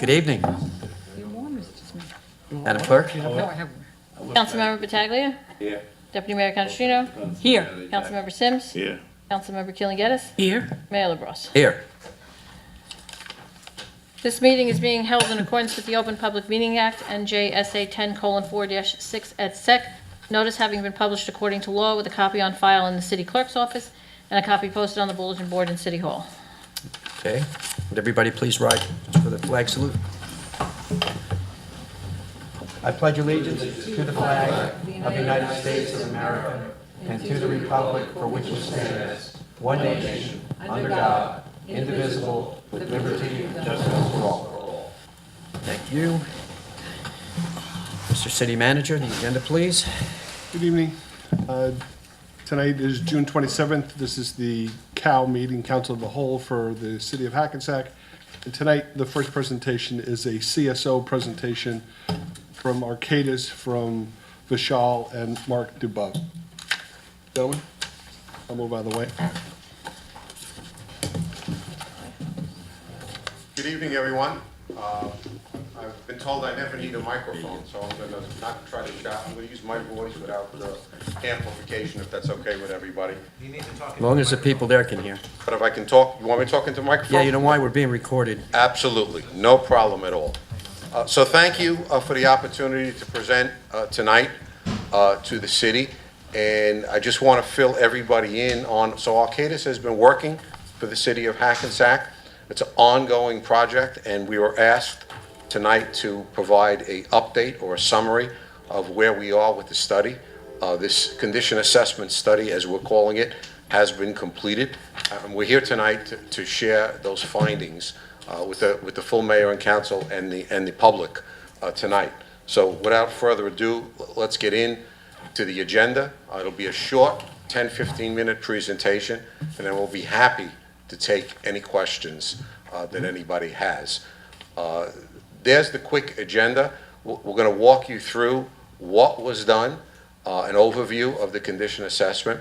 Good evening. Madam Clerk? No, I have one. Councilmember Pataglia. Here. Deputy Mayor Canestrino. Here. Councilmember Sims. Here. Councilmember Keeling Geddes. Here. Mayor LaBrus. Here. This meeting is being held in accordance with the Open Public Meeting Act, NJSA 10:4-6 et sec. Notice having been published according to law with a copy on file in the city clerk's office and a copy posted on the bulletin board in City Hall. Okay. Would everybody please rise for the flag salute? I pledge allegiance to the flag of the United States of America and to the republic for which it stands, one nation, under God, indivisible, with liberty and justice for all. Thank you. Mr. City Manager, the agenda, please. Good evening. Tonight is June 27th. This is the COW meeting, Council of the Whole for the City of Hackensack. And tonight, the first presentation is a CSO presentation from Arcadis, from Vishal and Mark Dubov. Gentlemen, I'll move out of the way. Good evening, everyone. I've been told I never need a microphone, so I'm going to not try to shout. I'm going to use my voice without the amplification, if that's okay with everybody. As long as the people there can hear. But if I can talk, you want me to talk into the microphone? Yeah, you know why? We're being recorded. Absolutely, no problem at all. So thank you for the opportunity to present tonight to the city. And I just want to fill everybody in on, so Arcadis has been working for the city of Hackensack. It's an ongoing project, and we were asked tonight to provide an update or a summary of where we are with the study. This condition assessment study, as we're calling it, has been completed. We're here tonight to share those findings with the full mayor and council and the public tonight. So without further ado, let's get in to the agenda. It'll be a short 10-15 minute presentation, and then we'll be happy to take any questions that anybody has. There's the quick agenda. We're going to walk you through what was done, an overview of the condition assessment.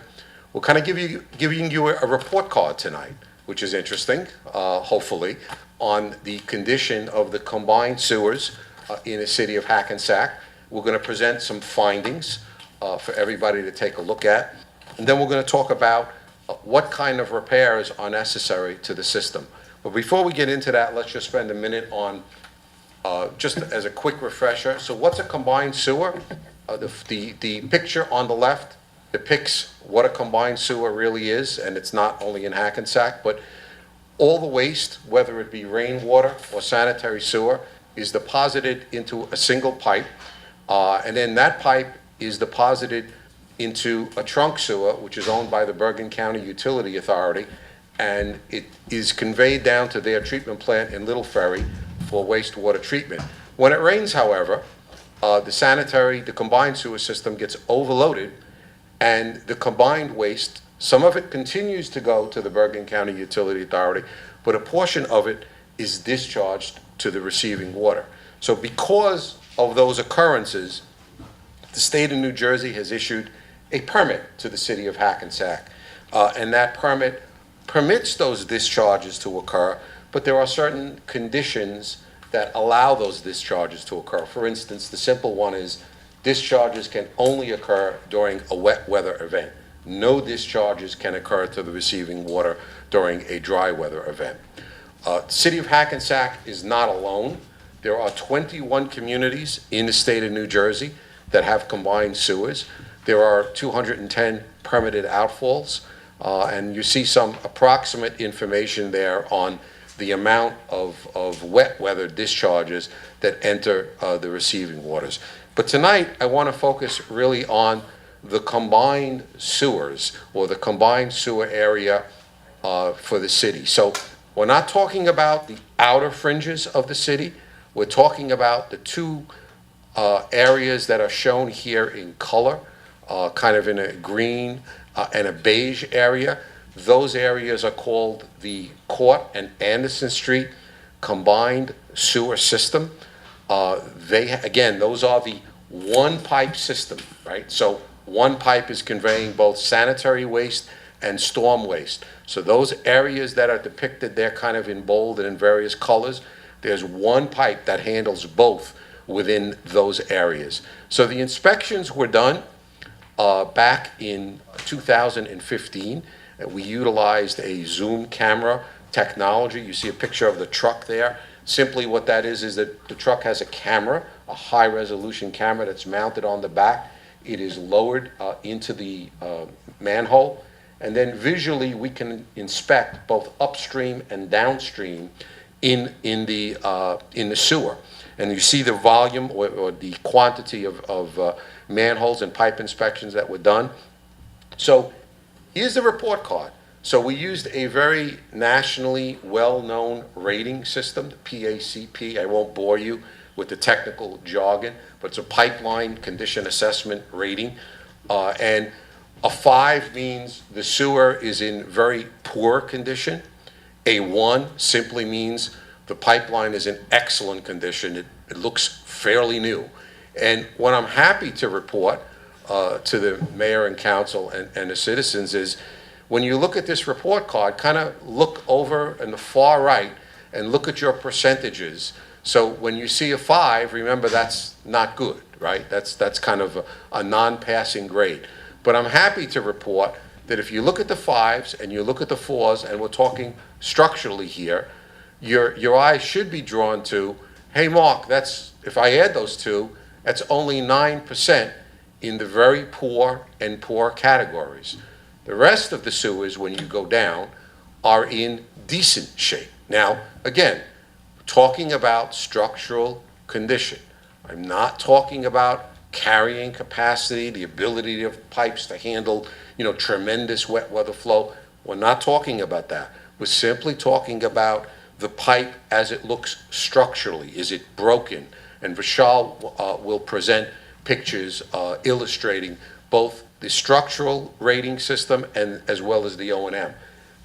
We'll kind of giving you a report card tonight, which is interesting, hopefully, on the condition of the combined sewers in the city of Hackensack. We're going to present some findings for everybody to take a look at. And then we're going to talk about what kind of repairs are necessary to the system. But before we get into that, let's just spend a minute on, just as a quick refresher. So what's a combined sewer? The picture on the left depicts what a combined sewer really is, and it's not only in Hackensack, but all the waste, whether it be rainwater or sanitary sewer, is deposited into a single pipe, and then that pipe is deposited into a trunk sewer, which is owned by the Bergen County Utility Authority, and it is conveyed down to their treatment plant in Little Ferry for wastewater treatment. When it rains, however, the combined sewer system gets overloaded, and the combined waste, some of it continues to go to the Bergen County Utility Authority, but a portion of it is discharged to the receiving water. So because of those occurrences, the state of New Jersey has issued a permit to the city of Hackensack, and that permit permits those discharges to occur, but there are certain conditions that allow those discharges to occur. For instance, the simple one is discharges can only occur during a wet weather event. No discharges can occur to the receiving water during a dry weather event. The city of Hackensack is not alone. There are 21 communities in the state of New Jersey that have combined sewers. There are 210 permitted outfalls, and you see some approximate information there on the amount of wet weather discharges that enter the receiving waters. But tonight, I want to focus really on the combined sewers, or the combined sewer area for the city. So we're not talking about the outer fringes of the city. We're talking about the two areas that are shown here in color, kind of in a green and a beige area. Those areas are called the Court and Anderson Street combined sewer system. Those are the one pipe system, right? So one pipe is conveying both sanitary waste and storm waste. So those areas that are depicted there kind of in bold and in various colors, There's one pipe that handles both within those areas. So the inspections were done back in 2015. We utilized a zoom camera technology. You see a picture of the truck there. Simply what that is that the truck has a camera, a high-resolution camera that's mounted on the back. It is lowered into the manhole, and then visually we can inspect both upstream and downstream in the sewer. And you see the volume or the quantity of manholes and pipe inspections that were done. So here's the report card. So we used a very nationally well-known rating system, the PACP. I won't bore you with the technical jargon, but it's a pipeline condition assessment rating. And a 5 means the sewer is in very poor condition. A 1 simply means the pipeline is in excellent condition. It looks fairly new. And what I'm happy to report to the mayor and council and the citizens is, when you look at this report card, kind of look over in the far right and look at your percentages. So when you see a 5, remember that's not good, right? That's kind of a non-passing grade. But I'm happy to report that if you look at the 5s and you look at the 4s, and we're talking structurally here, your eyes should be drawn to, hey, Mark, if I add those two, that's only 9% in the very poor and poor categories. The rest of the sewers, when you go down, are in decent shape. Now, again, talking about structural condition. I'm not talking about carrying capacity, the ability of pipes to handle, tremendous wet weather flow. We're not talking about that. We're simply talking about the pipe as it looks structurally. Is it broken? And Vishal will present pictures illustrating both the structural rating system and as well as the O&M.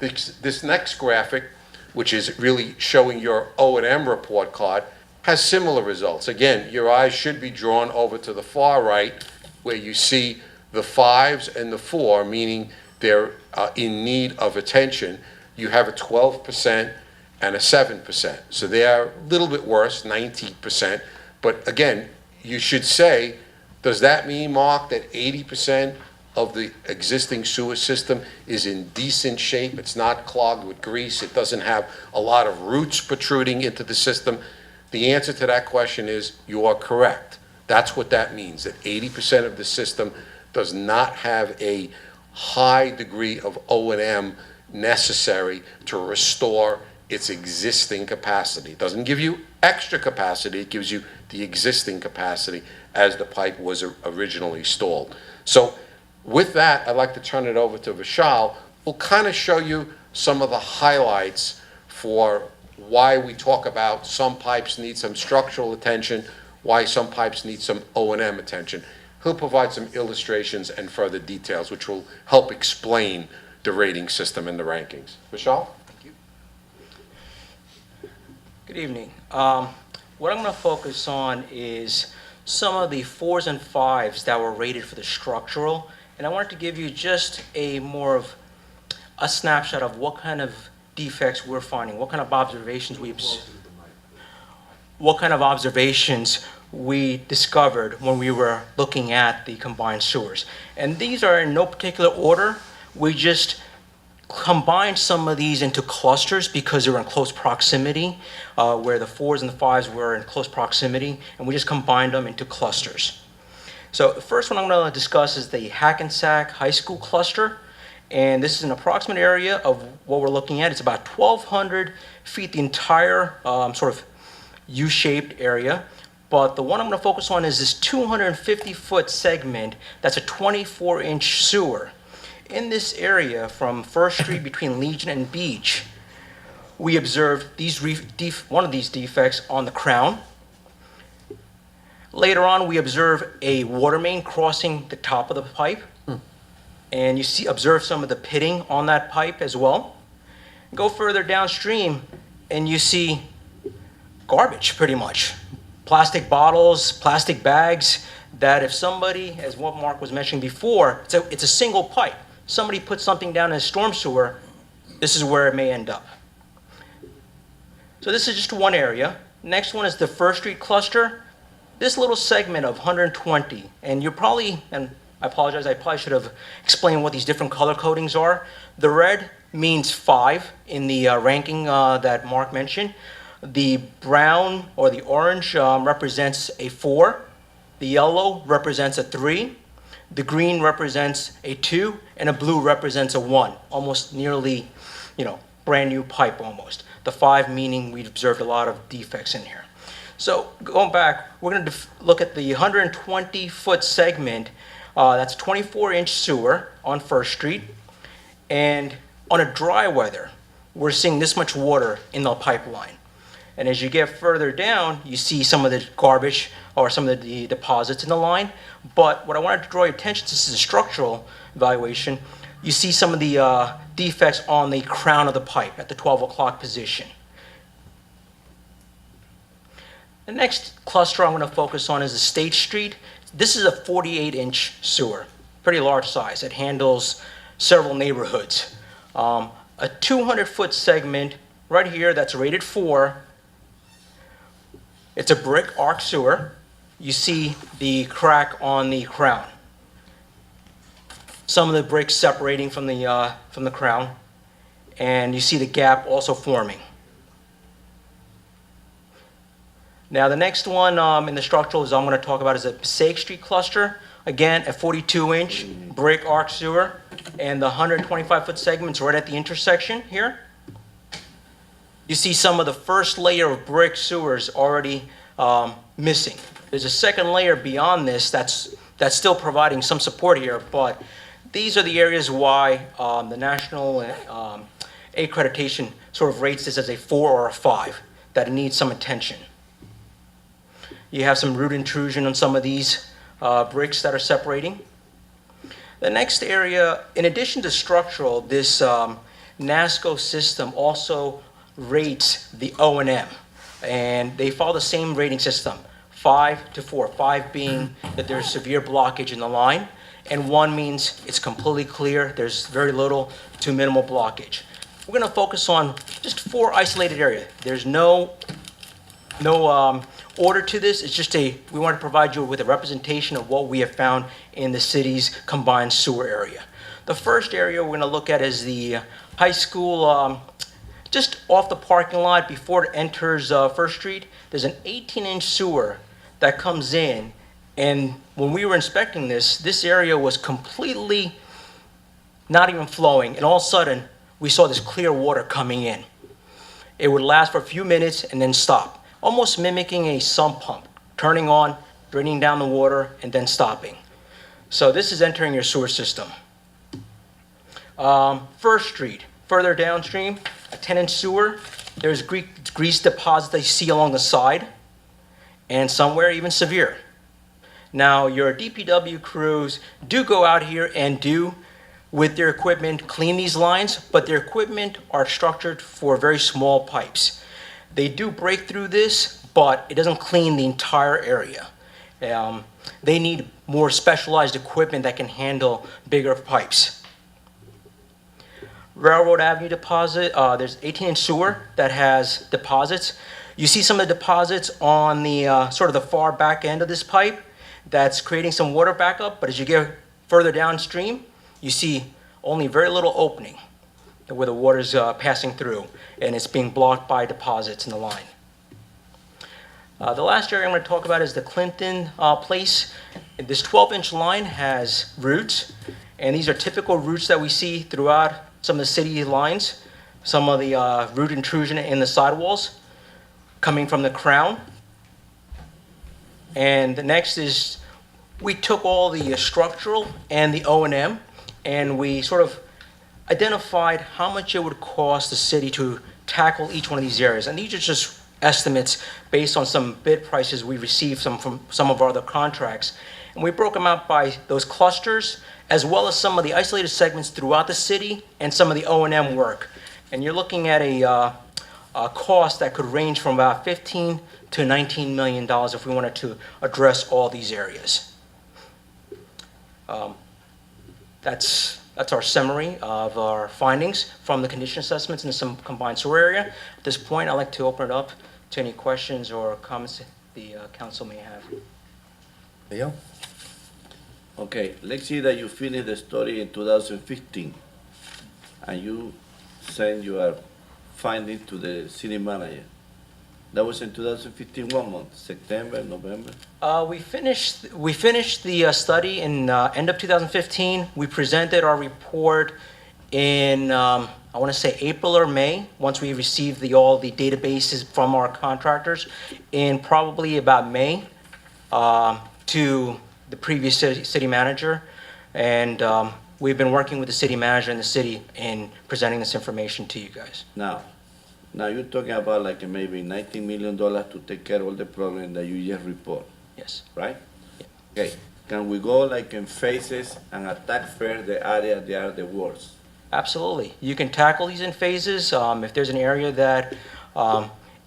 This next graphic, which is really showing your O&M report card, has similar results. Again, your eyes should be drawn over to the far right, where you see the 5s and the 4, meaning they're in need of attention. You have a 12% and a 7%. So they are a little bit worse, 19%. But again, you should say, does that mean, Mark, that 80% of the existing sewer system is in decent shape? It's not clogged with grease. It doesn't have a lot of roots protruding into the system. The answer to that question is you are correct. That's what that means, that 80% of the system does not have a high degree of O&M necessary to restore its existing capacity. It doesn't give you extra capacity. It gives you the existing capacity as the pipe was originally installed. So with that, I'd like to turn it over to Vishal, who'll kind of show you some of the highlights for why we talk about some pipes need some structural attention, why some pipes need some O&M attention. He'll provide some illustrations and further details, which will help explain the rating system and the rankings. Vishal? Thank you. Good evening. What I'm going to focus on is some of the 4s and 5s that were rated for the structural, and I wanted to give you just a more of a snapshot of what kind of defects we're finding, what kind of observations we discovered when we were looking at the combined sewers. And these are in no particular order. We just combined some of these into clusters because they were in close proximity, where the 4s and the 5s were in close proximity, and we just combined them into clusters. So the first one I'm going to discuss is the Hackensack High School cluster, and this is an approximate area of what we're looking at. It's about 1,200 feet, the entire sort of U-shaped area. But the one I'm going to focus on is this 250-foot segment that's a 24-inch sewer. In this area from First Street between Legion and Beach, we observed one of these defects on the crown. Later on, we observe a water main crossing the top of the pipe. And you observe some of the pitting on that pipe as well. Go further downstream and you see garbage, pretty much. Plastic bottles, plastic bags, that if somebody, as what Mark was mentioning before, it's a single pipe. Somebody puts something down in a storm sewer, this is where it may end up. So this is just one area. Next one is the First Street cluster. This little segment of 120, and you probably, and I apologize, I probably should have explained what these different color codings are. The red means 5 in the ranking that Mark mentioned. The brown or the orange represents a 4. The yellow represents a 3. The green represents a 2, and a blue represents a 1. Almost nearly, brand new pipe almost. The 5 meaning we've observed a lot of defects in here. So going back, we're going to look at the 120-foot segment. That's 24-inch sewer on First Street. And on a dry weather, we're seeing this much water in the pipeline. And as you get further down, you see some of the garbage or some of the deposits in the line. But what I wanted to draw your attention to, this is a structural evaluation. You see some of the defects on the crown of the pipe at the 12 o'clock position. The next cluster I'm going to focus on is the State Street. This is a 48-inch sewer, pretty large size. It handles several neighborhoods. A 200-foot segment right here that's rated 4. It's a brick arc sewer. You see the crack on the crown. Some of the bricks separating from the crown, and you see the gap also forming. Now the next one in the structurals I'm going to talk about is the Passaic Street cluster. Again, a 42-inch brick arc sewer, and the 125-foot segment's right at the intersection here. You see some of the first layer of brick sewers already missing. There's a second layer beyond this that's still providing some support here, but these are the areas why the national accreditation sort of rates this as a 4 or a 5, that it needs some attention. You have some root intrusion on some of these bricks that are separating. The next area, in addition to structural, this NASCO system also rates the O&M, and they follow the same rating system, 5 to 4, 5 being that there's severe blockage in the line, and 1 means it's completely clear, there's very little to minimal blockage. We're going to focus on just 4 isolated areas. There's no order to this. It's just we want to provide you with a representation of what we have found in the city's combined sewer area. The first area we're going to look at is the high school, just off the parking lot before it enters First Street. There's an 18-inch sewer that comes in, and when we were inspecting this area was completely not even flowing, and all of a sudden we saw this clear water coming in. It would last for a few minutes and then stop, almost mimicking a sump pump, turning on, draining down the water, and then stopping. So this is entering your sewer system. First Street, further downstream, a 10-inch sewer. There's grease deposits that you see along the side, and somewhere even severe. Now, your DPW crews do go out here and do, with their equipment, clean these lines, but their equipment are structured for very small pipes. They do break through this, but it doesn't clean the entire area. They need more specialized equipment that can handle bigger pipes. Railroad Avenue deposit, there's 18-inch sewer that has deposits. You see some of the deposits on the sort of the far back end of this pipe that's creating some water backup, but as you get further downstream, you see only very little opening where the water's passing through, and it's being blocked by deposits in the line. The last area I'm going to talk about is the Clinton Place. This 12-inch line has roots, and these are typical roots that we see throughout some of the city lines. Some of the root intrusion in the sidewalls coming from the crown. And the next is we took all the structural and the O&M, and we sort of identified how much it would cost the city to tackle each one of these areas. And these are just estimates based on some bid prices we received from some of our other contracts. And we broke them out by those clusters, as well as some of the isolated segments throughout the city and some of the O&M work. And you're looking at a cost that could range from about $15 to $19 million if we wanted to address all these areas. That's our summary of our findings from the condition assessments in some combined sewer area. At this point, I'd like to open it up to any questions or comments the council may have. Leo? Okay, let's see that you finished the story in 2015, and you send your findings to the city manager. That was in 2015, 1 month, September, November? We finished the study in end of 2015. We presented our report in, I want to say April or May, once we received all the databases from our contractors, in probably about May, to the previous city manager. And we've been working with the city manager and the city in presenting this information to you guys. Now you're talking about like maybe $19 million to take care of all the problems that you just report, Yes. right? Okay, can we go like in phases and attack first the area that are the worst? Absolutely. You can tackle these in phases. If there's an area that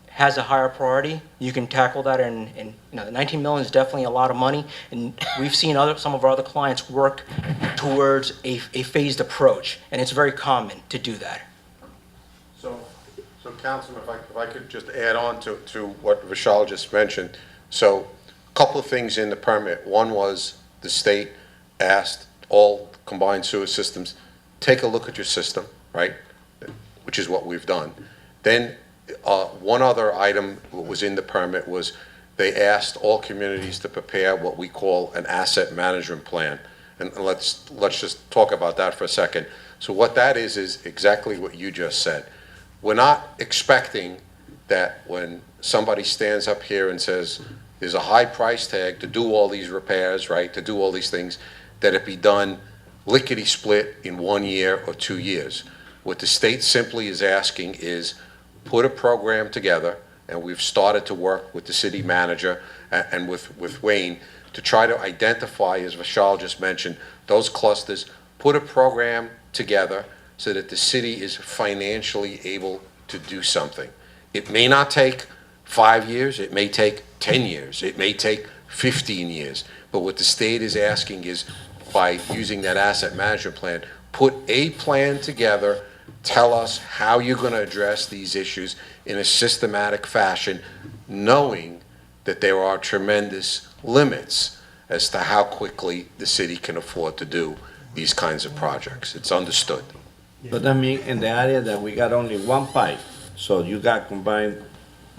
has a higher priority, you can tackle that. And the 19 million is definitely a lot of money. And we've seen some of our other clients work towards a phased approach, and it's very common to do that. So Councilman, if I could just add on to what Vishal just mentioned. So a couple of things in the permit. One was the state asked all combined sewer systems, take a look at your system, right? Which is what we've done. Then one other item that was in the permit was they asked all communities to prepare what we call an asset management plan. And let's just talk about that for a second. So what that is exactly what you just said. We're not expecting that when somebody stands up here and says there's a high price tag to do all these repairs, right, to do all these things, that it be done lickety-split in 1 year or 2 years. What the state simply is asking is put a program together, and we've started to work with the city manager and with Wayne to try to identify, as Vishal just mentioned, those clusters, put a program together so that the city is financially able to do something. It may not take 5 years, it may take 10 years, it may take 15 years, but what the state is asking is, by using that asset management plan, put a plan together, tell us how you're going to address these issues in a systematic fashion, knowing that there are tremendous limits as to how quickly the city can afford to do these kinds of projects. It's understood. But I mean, in the area that we got only one pipe, so you got combined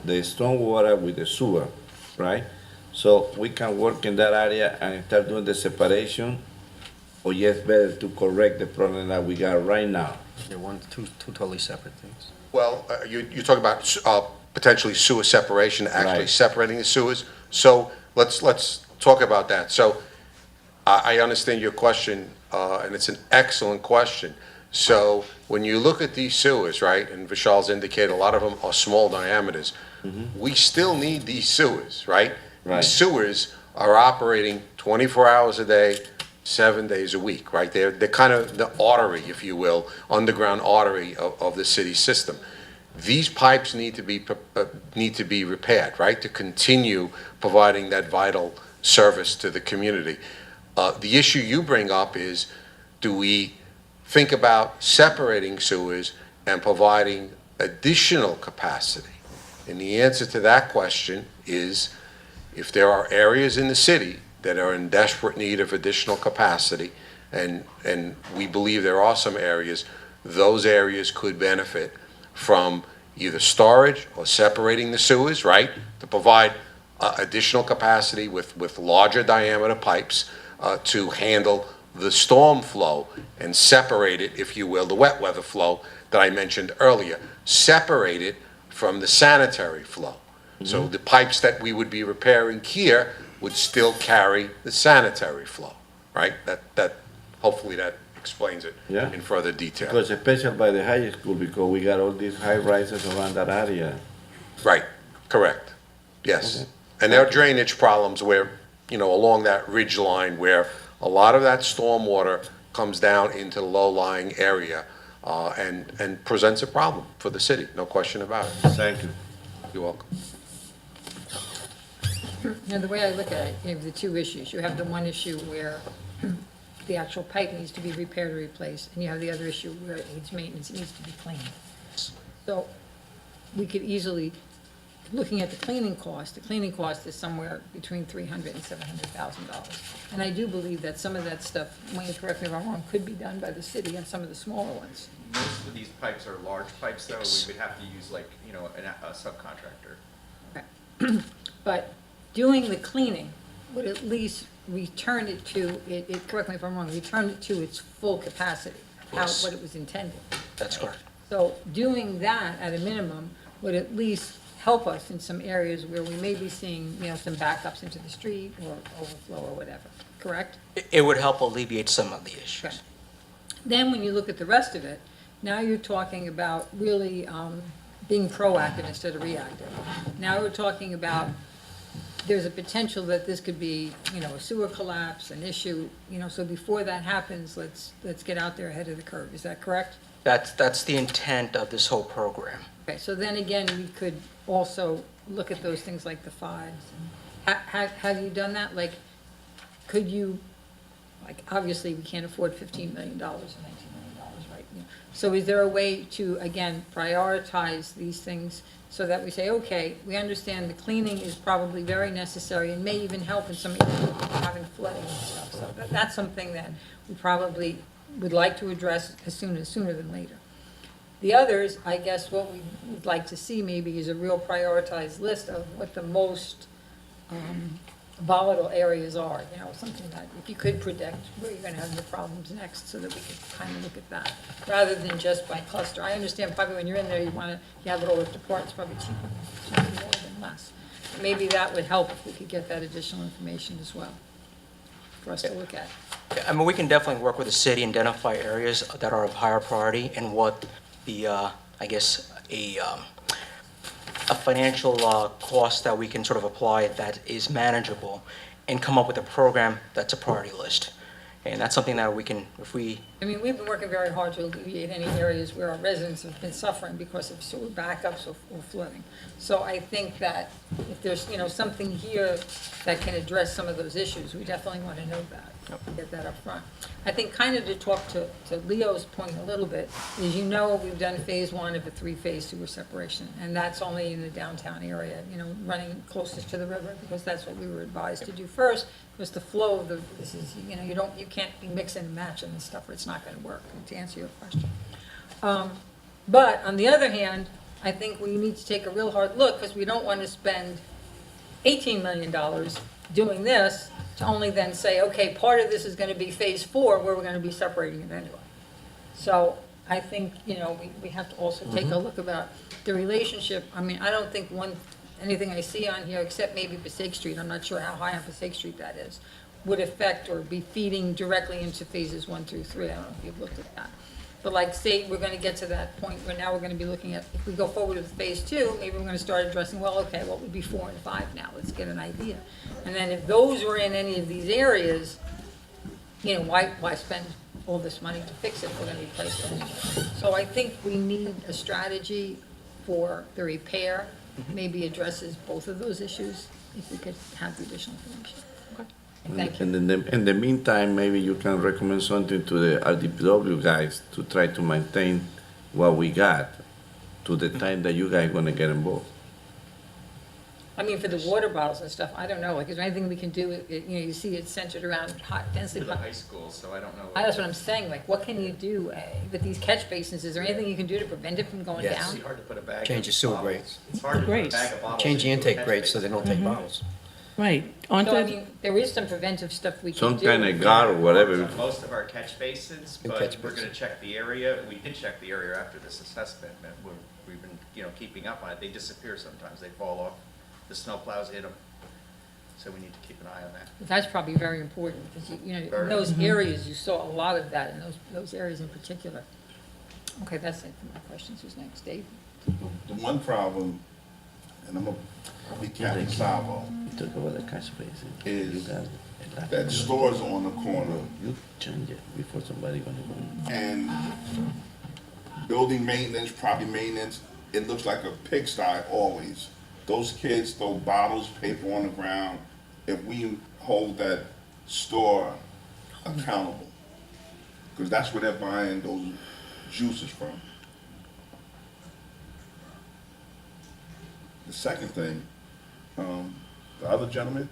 the stormwater with the sewer, right? So we can work in that area and start doing the separation, or yes, better to correct the problem that we got right now. They're two totally separate things. Well, you talk about potentially sewer separation, actually Right. separating the sewers. So let's talk about that. So I understand your question, and it's an excellent question. So when you look at these sewers, right, and Vishal's indicated a lot of them are small diameters, we still need these sewers, right? Right. These sewers are operating 24 hours a day, 7 days a week, right? They're kind of the artery, if you will, underground artery of the city system. These pipes need to be repaired, right, to continue providing that vital service to the community. The issue you bring up is, do we think about separating sewers and providing additional capacity? And the answer to that question is, if there are areas in the city that are in desperate need of additional capacity, and we believe there are some areas, those areas could benefit from either storage or separating the sewers, right, to provide additional capacity with larger diameter pipes to handle the storm flow and separate it, if you will, the wet weather flow that I mentioned earlier, separate it from the sanitary flow. So the pipes that we would be repairing here would still carry the sanitary flow, right? That hopefully that explains it Yeah. in further detail. Because especially by the high school, because we got all these high rises around that area. Right, correct, yes. And there are drainage problems where, along that ridge line where a lot of that stormwater comes down into the low-lying area and presents a problem for the city, no question about it. Thank you. You're welcome. The way I look at it, you have the two issues. You have the one issue where the actual pipe needs to be repaired or replaced, and you have the other issue where it needs maintenance, it needs to be cleaned. So we could easily looking at the cleaning cost is somewhere between $300,000 and $700,000. And I do believe that some of that stuff, Wayne, correct me if I'm wrong, could be done by the city and some of the smaller ones. Most of these pipes are large pipes, though. We would have to use like, you know, a subcontractor. But doing the cleaning would at least return it to, correct me if I'm wrong, return it to its full capacity, Yes. what it was intended. That's correct. So doing that at a minimum would at least help us in some areas where we may be seeing, you know, some backups into the street or overflow or whatever, correct? It would help alleviate some of the issues. Then when you look at the rest of it, now you're talking about really being proactive instead of reactive. Now we're talking about, there's a potential that this could be, you know, a sewer collapse, an issue, you know, so before that happens, let's get out there ahead of the curve. Is that correct? That's the intent of this whole program. Okay, so then again, we could also look at those things like the fives. Have you done that? Like, could you, like, obviously, we can't afford $15 million or $19 million, right? You know, so is there a way to, again, prioritize these things so that we say, okay, we understand the cleaning is probably very necessary and may even help in some areas having flooding and stuff. So that's something that we probably would like to address sooner than later. The others, I guess what we would like to see maybe is a real prioritized list of what the most volatile areas are, you know, something that, if you could predict where you're gonna have your problems next, so that we could kind of look at that, rather than just by cluster. I understand probably when you're in there, you have it all ripped apart, it's probably cheaper more than less. Maybe that would help if we could get that additional information as well, for us to look at. I mean, we can definitely work with the city, identify areas that are of higher priority and what the, I guess, a financial cost that we can sort of apply that is manageable and come up with a program that's a priority list. And that's something that we can, if we, I mean, we've been working very hard to alleviate any areas where our residents have been suffering because of sewer backups or flooding. So I think that if there's, you know, something here that can address some of those issues, we definitely want to know that, get that up front. I think kind of to talk to Leo's point a little bit, is, you know, we've done phase 1 of a 3-phase sewer separation, and that's only in the downtown area, you know, running closest to the river, because that's what we were advised to do first, because the flow of this is, you know, you can't be mixing and matching this stuff, or it's not going to work, to answer your question. But on the other hand, I think we need to take a real hard look, because we don't want to spend $18 million doing this to only then say, okay, part of this is going to be phase 4, where we're going to be separating it anyway. So I think, you know, we have to also take a look about the relationship. I mean, I don't think anything I see on here, except maybe Passaic Street, I'm not sure how high on Passaic Street that is, would affect or be feeding directly into phases 1 through 3. I don't know if you've looked at that. But like, say, we're going to get to that point where now we're going to be looking at, if we go forward with phase 2, maybe we're going to start addressing, well, okay, what would be 4 and 5 now? Let's get an idea. And then if those were in any of these areas, you know, why spend all this money to fix it if we're going to replace it anyway? So I think we need a strategy for the repair, maybe addresses both of those issues, if we could have the additional information. Thank you. And in the meantime, maybe you can recommend something to the RDPW guys to try to maintain what we got to the time that you guys gonna get involved. I mean, for the water bottles and stuff, I don't know, like, is there anything we can do, you know, you see it's centered around densely. For the high school, so I don't know. That's what I'm saying, like, what can you do with these catch basins? Is there anything you can do to prevent it from going Yes. down? It's hard to put a bag. Change of the sewer bottles. grades. It's hard to put a Grades. bag of bottles. Change the into a intake catch grades so they basin. don't take bottles. Right. Aren't So, I there, mean, there is some preventive stuff we can Some do. kind of guard or whatever. On most of our catch basins, Good but catch we're basin. gonna check the area. We did check the area after this assessment, and we've been, you know, keeping up on it. They disappear sometimes. They fall off. The snow plows hit them. So we need to keep an eye on that. That's probably very important, because, you know, in those areas, you saw a lot of that, in those areas in particular. Okay, that's it for my questions. Who's next? Dave? The one problem, and I'm gonna be Captain Salvo, You talk about the cash basin. Is You got it. that stores on the corner You change it before somebody gonna go. and building maintenance, property maintenance, it looks like a pigsty always. Those kids throw bottles, paper on the ground. If we hold that store accountable, because that's where they're buying those juices from. The second thing, the other gentleman,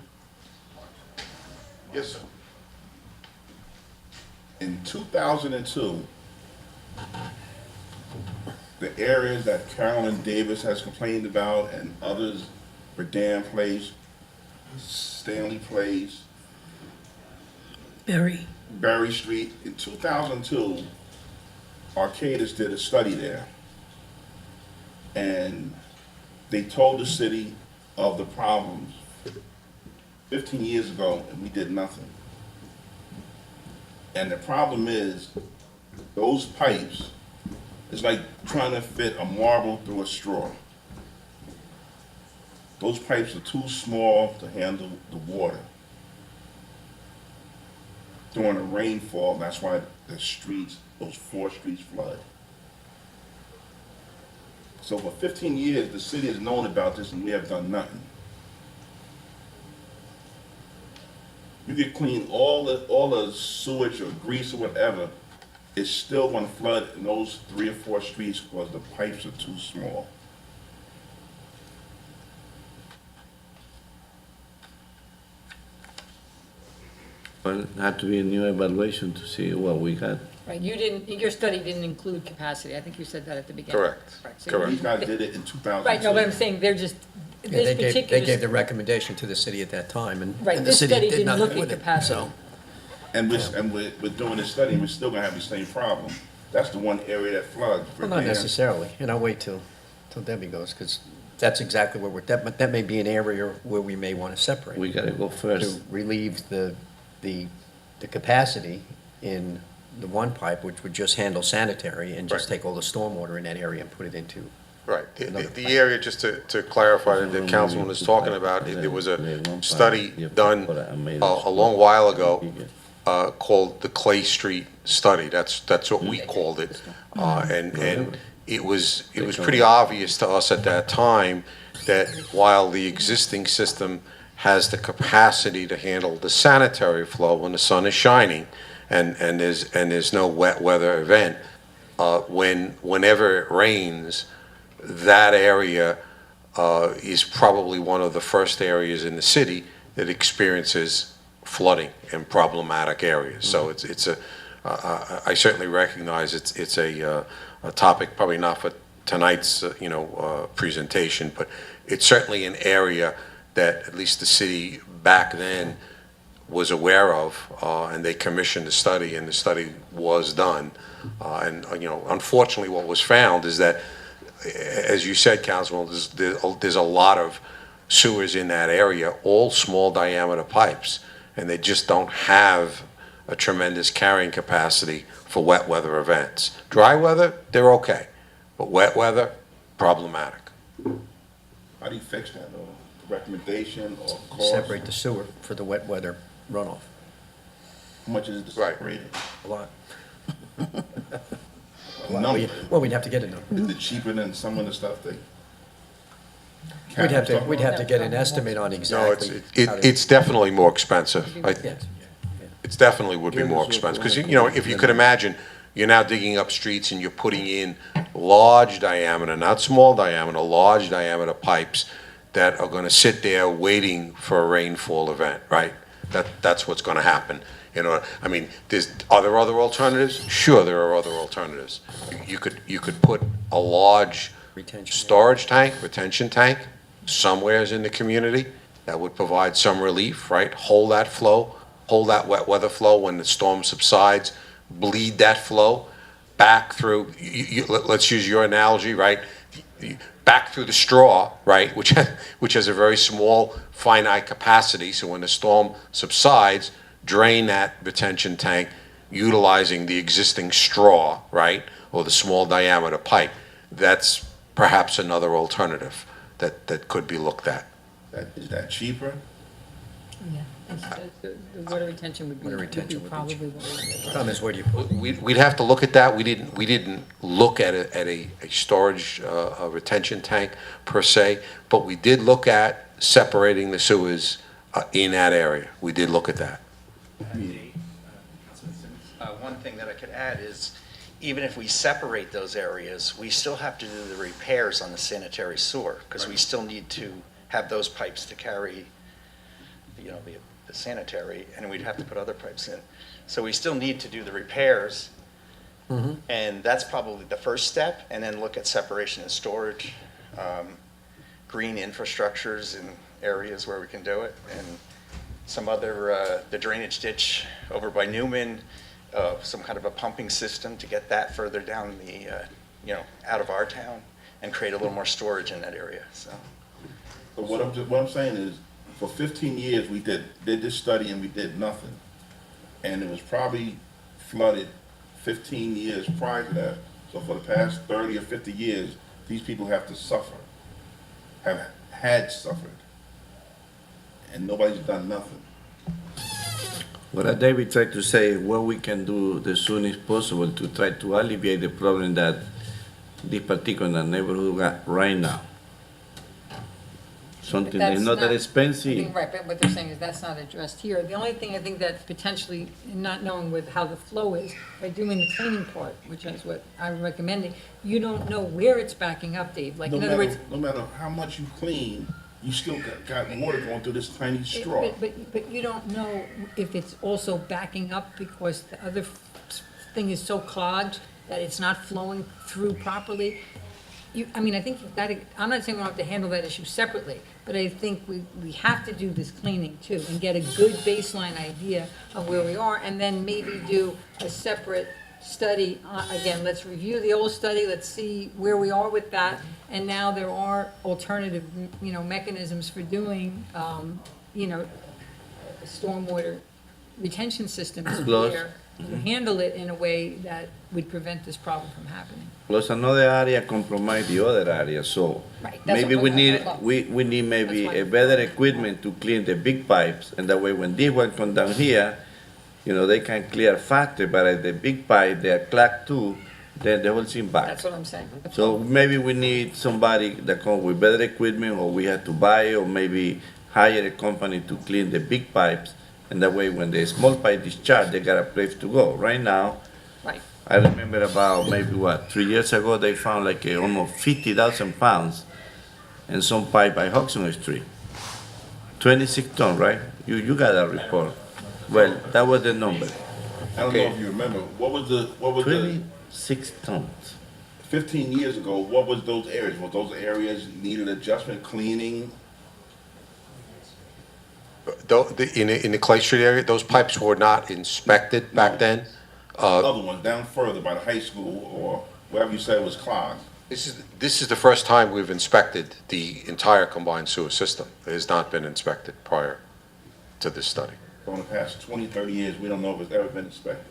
Yes, sir. in 2002, the areas that Carolyn Davis has complained about and others, Redan Place, Stanley Place, Berry Street, in 2002, Arcadis did a study there. And they told the city of the problems 15 years ago, and we did nothing. And the problem is, those pipes, it's like trying to fit a marble through a straw. Those pipes are too small to handle the water. During a rainfall, that's why the streets, those 4 streets flood. So for 15 years, the city has known about this and we have done nothing. You could clean all the sewage or grease or whatever, it's still gonna flood in those 3 or 4 streets because the pipes are too small. Well, it had to be a new evaluation to see what we had. Right, your study didn't include capacity, I think you said that at the beginning. Correct. Right, so Correct. These guys did it in 2002. Right, no, but I'm saying they're just, Yeah, this they particular. gave the recommendation to the city at that time, and Right, and the this city study did didn't nothing look at with it, capacity. so. And we're doing this study, and we're still gonna have the same problem. That's the one area that floods. Well, not necessarily, and I'll wait till Debbie goes, because that's exactly where that may be an area where we may want to separate. We gotta go first. To relieve the capacity in the one pipe, which would just handle sanitary, and just Right. take all the stormwater in that area and put it into. Right. Another The pipe. area, just to clarify, that the councilman was talking about, there was a study done a long while ago called the Clay Street Study. That's what we called it. And it was pretty obvious to us at that time that while the existing system has the capacity to handle the sanitary flow when the sun is shining and there's no wet weather event, whenever it rains, that area is probably one of the first areas in the city that experiences flooding in problematic areas. So I certainly recognize it's a topic probably not for tonight's presentation, but it's certainly an area that at least the city back then was aware of, and they commissioned a study, and the study was done. Unfortunately, what was found is that, as you said, Councilman, there's a lot of sewers in that area, all small diameter pipes, and they just don't have a tremendous carrying capacity for wet weather events. Dry weather, they're okay, but wet weather, problematic. How do you fix that, though? Recommendation or cost? Separate the sewer for the wet weather runoff. How much is it to Right. separate it? A lot. Number. Well, we'd have to get a number. Is it cheaper than some of the stuff they? We'd have to get an estimate on No, exactly. how to- it's definitely more expensive. Yes. It definitely would be more expensive, because, if you could imagine, you're now digging up streets and you're putting in large diameter, not small diameter, large diameter pipes that are gonna sit there waiting for a rainfall event, right? That's what's gonna happen. Are there other alternatives? Sure, there are other alternatives. You could put a large Retention. storage tank, retention tank, somewheres in the community that would provide some relief, right? Hold that flow, hold that wet weather flow when the storm subsides, bleed that flow back through, let's use your analogy, right? Back through the straw, right, which has a very small, finite capacity, so when the storm subsides, drain that retention tank utilizing the existing straw, right, or the small diameter pipe. That's perhaps another alternative that could be looked at. Is that cheaper? Yeah, the water retention would be. Water retention would be probably cheaper. what Problem is, where do you put? We'd have to look at that. We didn't look at a storage a retention tank per se, but we did look at separating the sewers in that area. We did look at that. One thing that I could add is, even if we separate those areas, we still have to do the repairs on the sanitary sewer, because we still need to have those pipes to carry, the sanitary, and we'd have to put other pipes in. So we still need to do the repairs, and that's probably the first step, and then look at separation and storage, green infrastructures in areas where we can do it, and some other, the drainage ditch over by Newman, some kind of a pumping system to get that further down the, out of our town, and create a little more storage in that area, so. But what I'm saying is, for 15 years, we did this study and we did nothing. And it was probably flooded 15 years prior to that. So for the past 30 or 50 years, these people have to suffer, have had suffered. And nobody's done nothing. What David tried to say, what we can do the soonest possible to try to alleviate the problem that this particular neighborhood got right now. Something that's not that I expensive. think, right, but what they're saying is that's not addressed here. The only thing I think that potentially, not knowing with how the flow is, by doing the cleaning part, which is what I'm recommending, you don't know where it's backing up, Dave. Like, in other words. No matter how much you clean, you still got water going through this tiny straw. But you don't know if it's also backing up because the other thing is so clogged that it's not flowing through properly. I think you've got to, I'm not saying we don't have to handle that issue separately, but I think we have to do this cleaning too and get a good baseline idea of where we are, and then maybe do a separate study. Again, let's review the old study, let's see where we are with that, and now there are alternative, mechanisms for doing, stormwater retention systems where you handle it in a way that would prevent this problem from happening. Plus another area compromise the other area, so Right, that's maybe what we I'm need, talking about. we need maybe That's a fine. better equipment to clean the big pipes, and that way when this one come down here, they can clear faster, but if the big pipe, they are clogged too, then the whole thing back. That's what I'm saying. So maybe we need somebody that come with better equipment, or we have to buy, or maybe hire a company to clean the big pipes, and that way when the small pipe discharge, they got a place to go. Right now, Right. I remember about maybe 3 years ago, they found like almost 50,000 pounds in some pipe by Hudson Street. 26 ton, right? You got that report. Well, that was the number. I don't know if you remember, what was the 26 tons. 15 years ago, what was those areas? Was those areas needed adjustment, cleaning? In the Clay Street area, those pipes were not inspected back then. Other ones down further by the high school or wherever you said was clogged? This is the first time we've inspected the entire combined sewer system. It has not been inspected prior to this study. For the past 20, 30 years, we don't know if it's ever been inspected.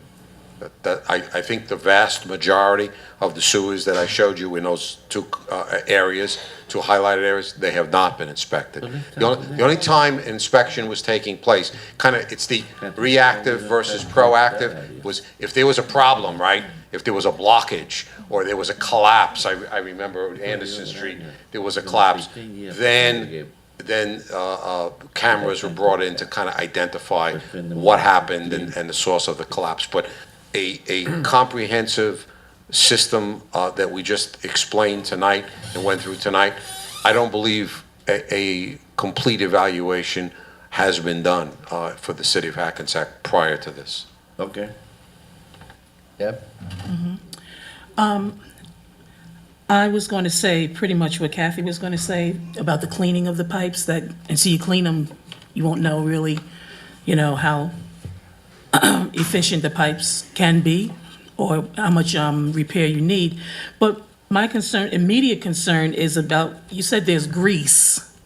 I think the vast majority of the sewers that I showed you in those two areas, two highlighted areas, they have not been inspected. The only time inspection was taking place, it's the reactive versus proactive, was if there was a problem, right? If there was a blockage or there was a collapse, I remember Anderson Street, there was a collapse, then cameras were brought in to kind of identify what happened and the source of the collapse. But a comprehensive system that we just explained tonight and went through tonight, I don't believe a complete evaluation has been done for the city of Hackensack prior to this. Okay. Yep. I was going to say pretty much what Kathy was going to say about the cleaning of the pipes, that until you clean them, you won't know really, how efficient the pipes can be or how much repair you need. But my immediate concern is about, you said there's grease,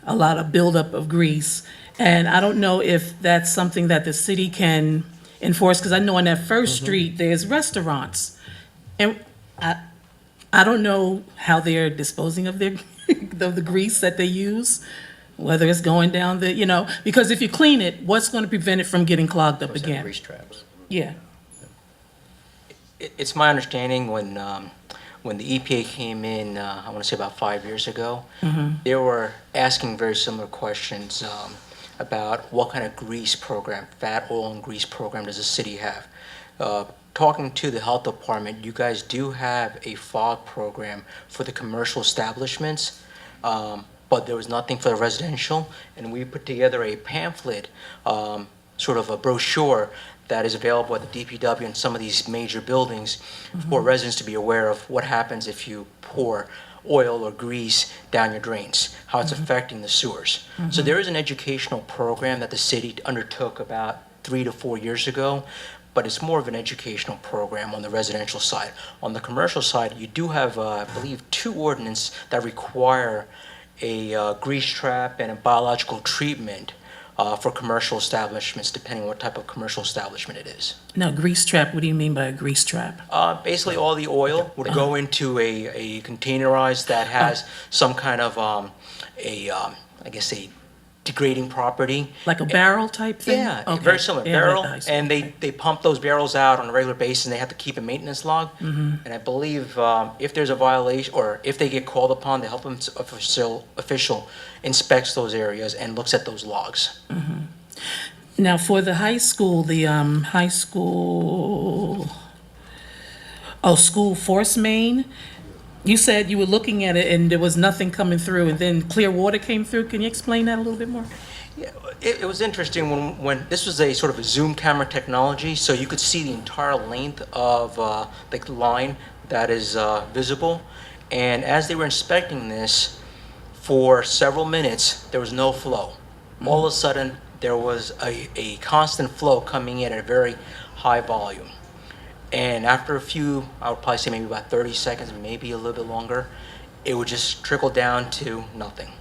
a lot of buildup of grease. And I don't know if that's something that the city can enforce, because I know on that first street, there's restaurants. And I don't know how they're disposing of of the grease that they use, whether it's going down because if you clean it, what's going to prevent it from getting clogged up again? Grease traps. Yeah. It's my understanding when the EPA came in, I want to say about 5 years ago, they were asking very similar questions about what kind of grease program, fat, oil, and grease program does the city have? talking to the health department, you guys do have a fog program for the commercial establishments, but there was nothing for the residential, and we put together a pamphlet, sort of a brochure that is available at the DPW and some of these major buildings for residents to be aware of what happens if you pour oil or grease down your drains, how it's affecting the sewers. So there is an educational program that the city undertook about 3 to 4 years ago, but it's more of an educational program on the residential side. On the commercial side, you do have, I believe, 2 ordinances that require a grease trap and a biological treatment for commercial establishments, depending on what type of commercial establishment it is. Now, grease trap, what do you mean by a grease trap? Basically, all the oil would go into a containerized that has some kind of I guess a degrading property. Like a barrel type thing? Yeah, Okay. very similar. Yeah, Barrel, I see. and they pump those barrels out on a regular basis, and they have to keep a maintenance log. And I believe if there's a violation, or if they get called upon, the health official inspects those areas and looks at those logs. Now, for the high school, school force main, you said you were looking at it and there was nothing coming through, and then clear water came through. Can you explain that a little bit more? Yeah, it was interesting when this was a sort of a zoom camera technology, so you could see the entire length of the line that is visible. And as they were inspecting this, for several minutes, there was no flow. All of a sudden, there was a constant flow coming in at a very high volume. And after a few, I would probably say maybe about 30 seconds, maybe a little bit longer, it would just trickle down to nothing.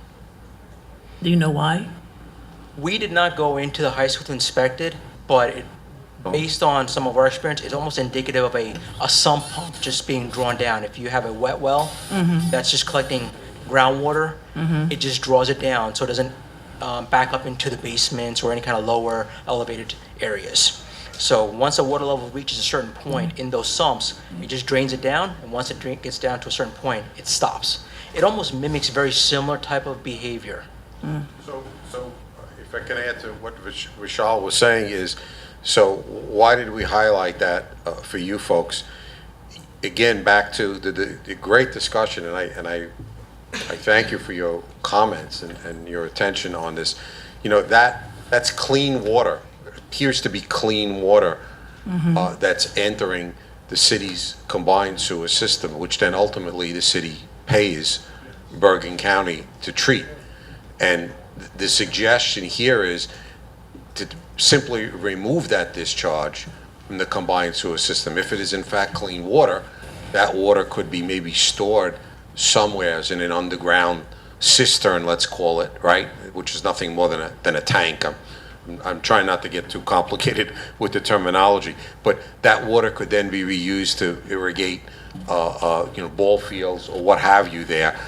Do you know why? We did not go into the high school to inspect it, but based on some of our experience, it's almost indicative of a sump pump just being drawn down. If you have a wet well that's just collecting groundwater, it just draws it down so it doesn't back up into the basements or any kind of lower elevated areas. So once the water level reaches a certain point in those sumps, it just drains it down, and once it gets down to a certain point, it stops. It almost mimics very similar type of behavior. So if I can add to what Vishal was saying is, so why did we highlight that for you folks? Again, back to the great discussion, and I thank you for your comments and your attention on this. You know, that's clean water. It appears to be clean water that's entering the city's combined sewer system, which then ultimately the city pays Bergen County to treat. And the suggestion here is to simply remove that discharge from the combined sewer system. If it is in fact clean water, that water could be maybe stored somewhere in an underground cistern, let's call it, right? Which is nothing more than a tank. I'm trying not to get too complicated with the terminology, but that water could then be reused to irrigate, ball fields or what have you there.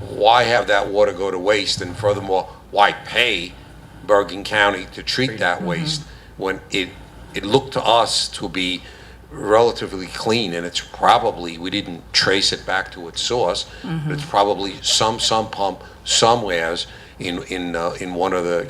Why have that water go to waste? And furthermore, why pay Bergen County to treat that waste when it looked to us to be relatively clean? And it's probably, we didn't trace it back to its source, but it's probably some pump somewheres in one of the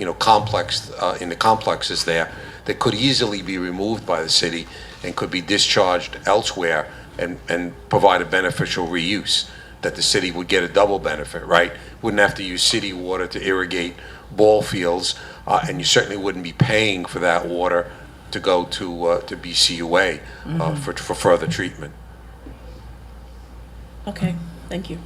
in the complexes there that could easily be removed by the city and could be discharged elsewhere and provide a beneficial reuse, that the city would get a double benefit, right? Wouldn't have to use city water to irrigate ball fields, and you certainly wouldn't be paying for that water to go to BCUA for further treatment. Okay, thank you.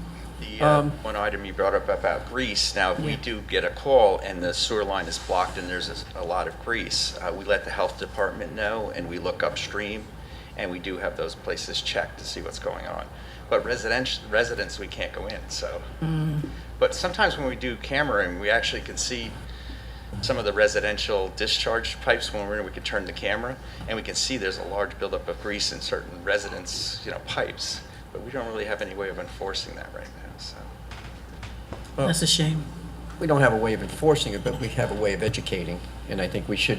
The one item you brought up about grease, now if we do get a call and the sewer line is blocked and there's a lot of grease, we let the health department know and we look upstream, and we do have those places checked to see what's going on. But residents, we can't go in, so. But sometimes when we do cameraing, we actually can see some of the residential discharge pipes. When we're in, we can turn the camera, and we can see there's a large buildup of grease in certain residents' pipes. But we don't really have any way of enforcing that right now, so. That's a shame. We don't have a way of enforcing it, but we have a way of educating, and I think we should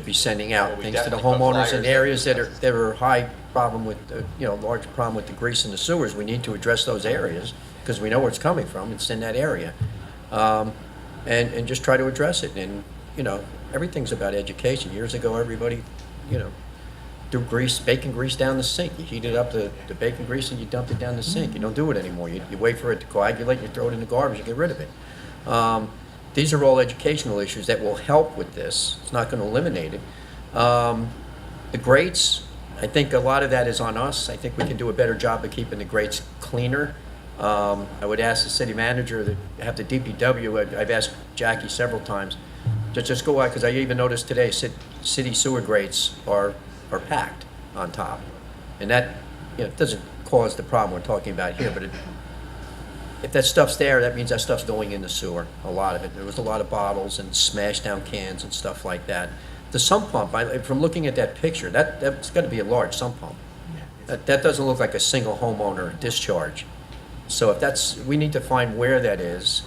be sending out Well, we things to the definitely put homeowners in flyers areas in. that are high problem with, large problem with the grease in the sewers. We need to address those areas, because we know where it's coming from, it's in that area. And just try to address it, and, everything's about education. Years ago, everybody, do bacon grease down the sink. You heat it up, the bacon grease, and you dump it down the sink. You don't do it anymore. You wait for it to coagulate, you throw it in the garbage, and get rid of it. These are all educational issues that will help with this. It's not going to eliminate it. The grates, I think a lot of that is on us. I think we can do a better job of keeping the grates cleaner. I would ask the city manager to have the DPW, I've asked Jackie several times, to just go out, because I even noticed today, city sewer grates are packed on top. And that, doesn't cause the problem we're talking about here, but if that stuff's there, that means that stuff's going in the sewer, a lot of it. There was a lot of bottles and smashed down cans and stuff like that. The sump pump, from looking at that picture, that's got to be a large sump pump. That doesn't look like a single homeowner discharge. So we need to find where that is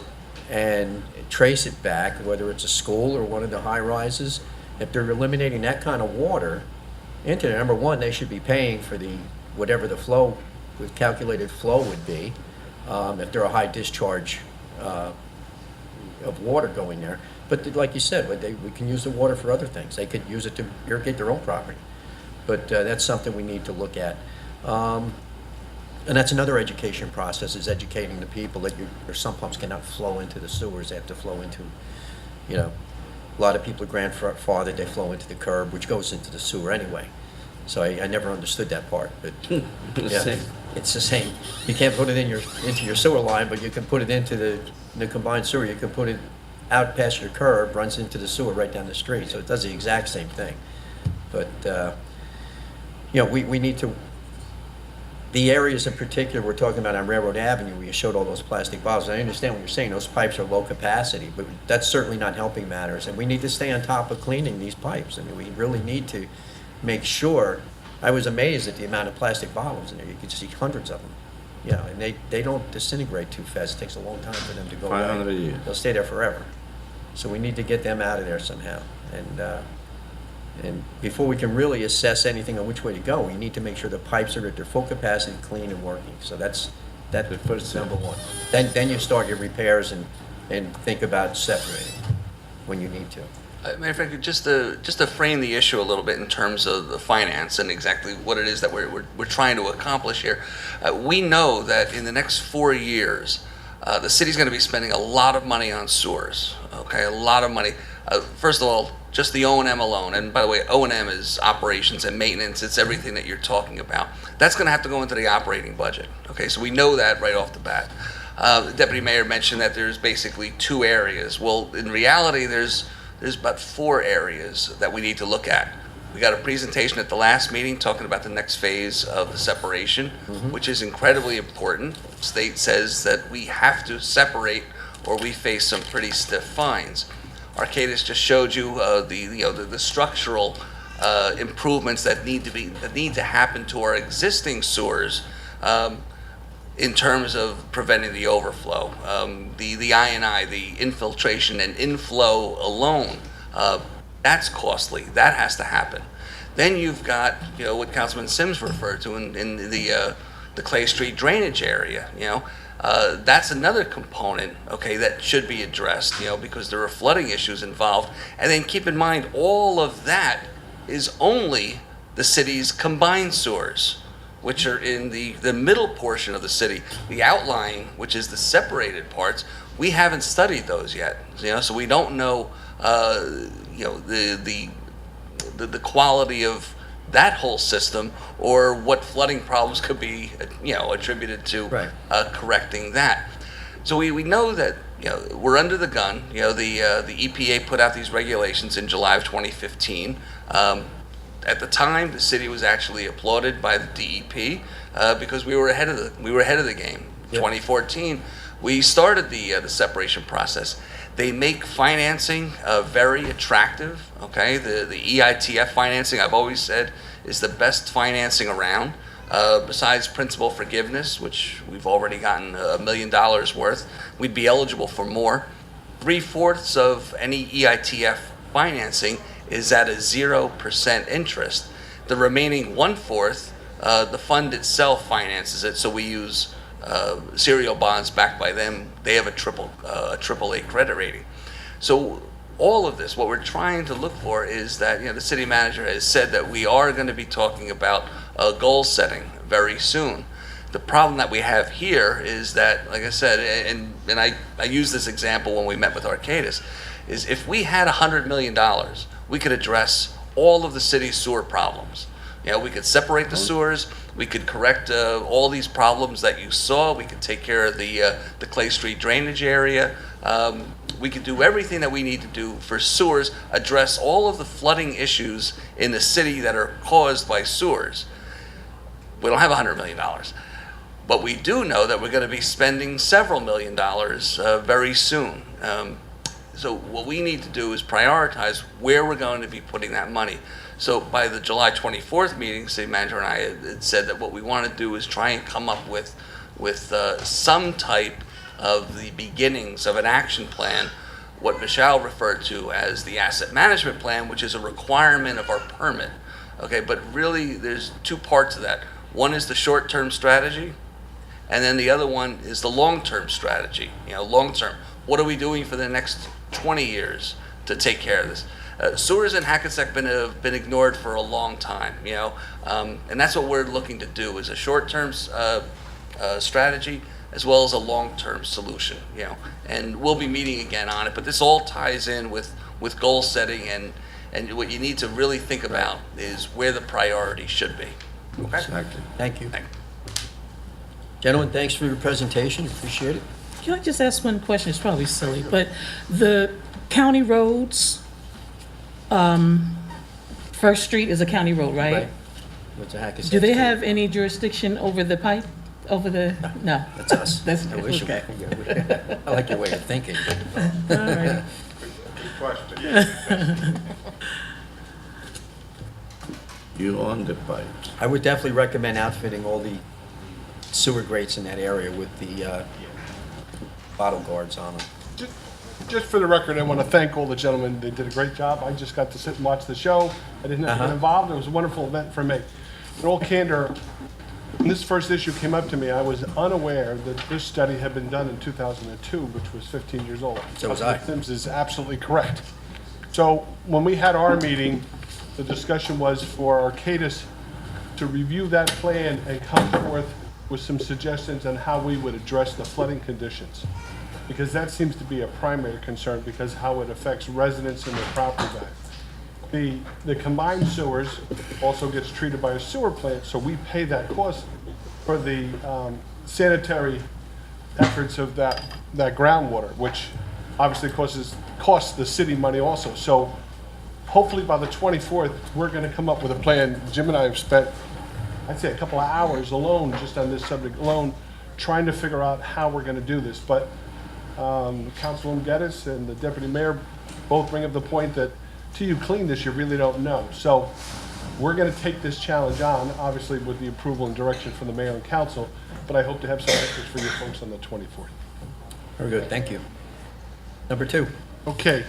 and trace it back, whether it's a school or one of the high rises. If they're eliminating that kind of water into there, number one, they should be paying for whatever the calculated flow would be, if they're a high discharge of water going there. But like you said, we can use the water for other things. They could use it to irrigate their own property. But that's something we need to look at. And that's another education process, is educating the people that your sump pumps cannot flow into the sewers. They have to flow into, a lot of people are grandfathered, they flow into the curb, which goes into the sewer anyway. So I never understood that part, but yeah, it's the same. You can't put it into your sewer line, but you can put it into the combined sewer. You can put it out past your curb, runs into the sewer right down the street. So it does the exact same thing. But, we need to, the areas in particular we're talking about on Railroad Avenue, where you showed all those plastic bottles. I understand what you're saying, those pipes are low capacity, but that's certainly not helping matters. And we need to stay on top of cleaning these pipes. I mean, we really need to make sure. I was amazed at the amount of plastic bottles in there. You could see hundreds of them. And they don't disintegrate too fast. It takes a long time for them to go away. 500 a year. They'll stay there forever. So we need to get them out of there somehow. And before we can really assess anything on which way to go, we need to make sure the pipes are at their full capacity, clean and working. So that's the first number one. Then you start your repairs and think about separating when you need to. Matter of fact, just to frame the issue a little bit in terms of the finance and exactly what it is that we're trying to accomplish here, we know that in the next 4 years, the city's going to be spending a lot of money on sewers. Okay, a lot of money. First of all, just the O&M alone, and by the way, O&M is operations and maintenance. It's everything that you're talking about. That's going to have to go into the operating budget. Okay, so we know that right off the bat. The deputy mayor mentioned that there's basically 2 areas. Well, in reality, there's about 4 areas that we need to look at. We got a presentation at the last meeting talking about the next phase of the separation, which is incredibly important. The state says that we have to separate or we face some pretty stiff fines. Arcadis just showed you the structural improvements that need to happen to our existing sewers in terms of preventing the overflow. The I&I, the infiltration and inflow alone, that's costly. That has to happen. Then you've got what Councilman Sims referred to in the Clay Street drainage area. That's another component, okay, that should be addressed, because there are flooding issues involved. And then keep in mind, all of that is only the city's combined sewers, which are in the middle portion of the city. The outlying, which is the separated parts, we haven't studied those yet. So we don't know, the quality of that whole system, or what flooding problems could be, attributed to correcting that. So we know that we're under the gun. The EPA put out these regulations in July of 2015. At the time, the city was actually applauded by the DEP because we were ahead of the game. Yep. 2014, we started the separation process. They make financing very attractive. Okay, the EITF financing, I've always said, is the best financing around. Besides principal forgiveness, which we've already gotten $1 million worth, we'd be eligible for more. 3/4 of any EITF financing is at a 0% interest. The remaining 1/4, the fund itself finances it, so we use serial bonds backed by them. They have a AAA credit rating. So all of this, what we're trying to look for is that, the city manager has said that we are going to be talking about goal setting very soon. The problem that we have here is that, like I said, and I use this example when we met with Arcadis, is if we had $100 million, we could address all of the city's sewer problems. We could separate the sewers, we could correct all these problems that you saw, we could take care of the Clay Street drainage area. We could do everything that we need to do for sewers, address all of the flooding issues in the city that are caused by sewers. We don't have $100 million. But we do know that we're going to be spending several $1 million very soon. So what we need to do is prioritize where we're going to be putting that money. So by the July 24th meeting, city manager and I had said that what we want to do is try and come up with some type of the beginnings of an action plan, what Michelle referred to as the asset management plan, which is a requirement of our permit. Okay, but really there's two parts of that. One is the short-term strategy, and then the other one is the long-term strategy. Long-term, what are we doing for the next 20 years to take care of this? Sewers in Hackensack have been ignored for a long time, and that's what we're looking to do, is a short-term strategy as well as a long-term solution, and we'll be meeting again on it, but this all ties in with goal setting, and what you need to really think about is where the priority should be. Okay? Exactly. Thank you. Thank Gentlemen, thanks for your presentation. Appreciate it. Can I just ask one question? It's probably silly, but the county roads, First Street is a county road, right? What's a Hackensack? Do they Street? have any jurisdiction over the pipe, over the, no? That's us. That's, I wish okay. I like your way of thinking. All right. Good question. You own the pipe. I would definitely recommend outfitting all the sewer grates in that area with the bottle guards on them. Just for the record, I want to thank all the gentlemen. They did a great job. I just got to sit and watch the show. I didn't have to get involved. It was a wonderful event for me. In all candor, when this first issue came up to me, I was unaware that this study had been done in 2002, which was 15 years old. So was I. Councilman Sims is absolutely correct. So when we had our meeting, the discussion was for Arcadis to review that plan and come forth with some suggestions on how we would address the flooding conditions. Because that seems to be a primary concern, because how it affects residents and their property value. The combined sewers also gets treated by a sewer plant, so we pay that cost for the sanitary efforts of that groundwater, which obviously costs the city money also. So hopefully by the 24th, we're gonna come up with a plan. Jim and I have spent, I'd say, a couple of hours alone, just on this subject alone, trying to figure out how we're gonna do this. But Councilwoman Geddes and the Deputy Mayor both bring up the point that till you clean this, you really don't know. So we're gonna take this challenge on, obviously with the approval and direction from the Mayor and Council, but I hope to have some answers for you folks on the 24th. Very good, thank you. Number 2. Okay,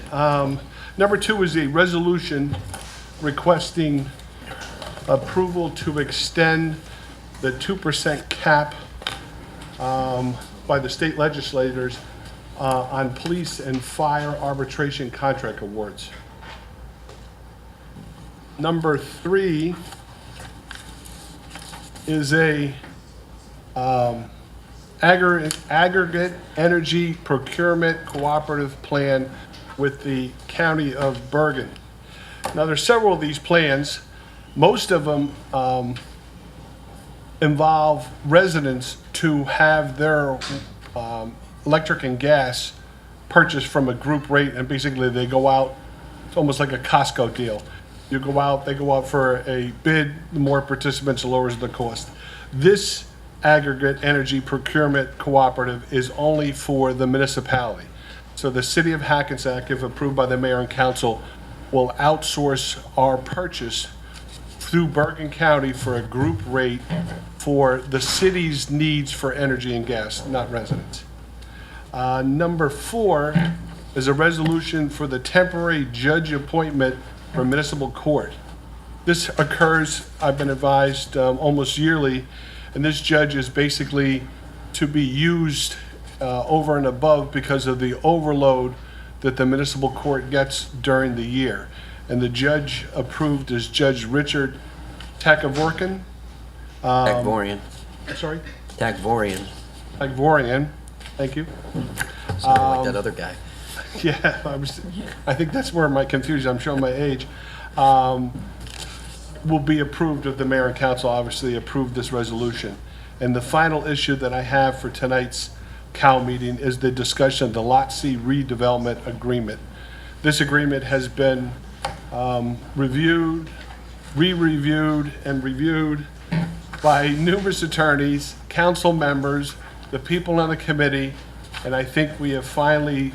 number 2 is a resolution requesting approval to extend the 2% cap by the state legislators on police and fire arbitration contract awards. Number 3 is a aggregate energy procurement cooperative plan with the county of Bergen. Now, there's several of these plans. Most of them involve residents to have their electric and gas purchased from a group rate, and basically they go out, it's almost like a Costco deal. You go out, they go out for a bid, the more participants, the lower the cost. This aggregate energy procurement cooperative is only for the municipality. So the city of Hackensack, if approved by the mayor and council, will outsource our purchase through Bergen County for a group rate for the city's needs for energy and gas, not residents. Number 4 is a resolution for the temporary judge appointment for municipal court. This occurs, I've been advised, almost yearly, and this judge is basically to be used over and above because of the overload that the municipal court gets during the year. And the judge approved is Judge Richard Takavorkan. Tagvorian. Sorry? Tagvorian. Tagvorian, thank you. Something like that other guy. Yeah, I think that's where my confusion, I'm showing my age. Will be approved if the mayor and council obviously approve this resolution. And the final issue that I have for tonight's COW meeting is the discussion of the Lot C redevelopment agreement. This agreement has been reviewed, re-reviewed, and reviewed by numerous attorneys, council members, the people on the committee, and I think we have finally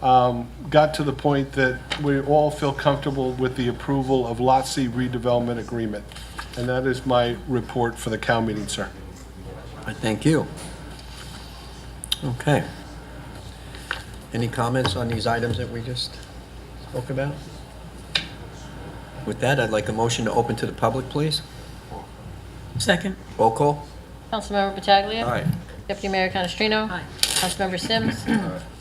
got to the point that we all feel comfortable with the approval of Lot C redevelopment agreement. And that is my report for the COW meeting, sir. I thank you. Okay. Any comments on these items that we just spoke about? With that, I'd like a motion to open to the public, please. Second. Roll call. Councilmember Pataglia. Aye. Deputy Mayor Canestrino. Aye. Councilmember Sims.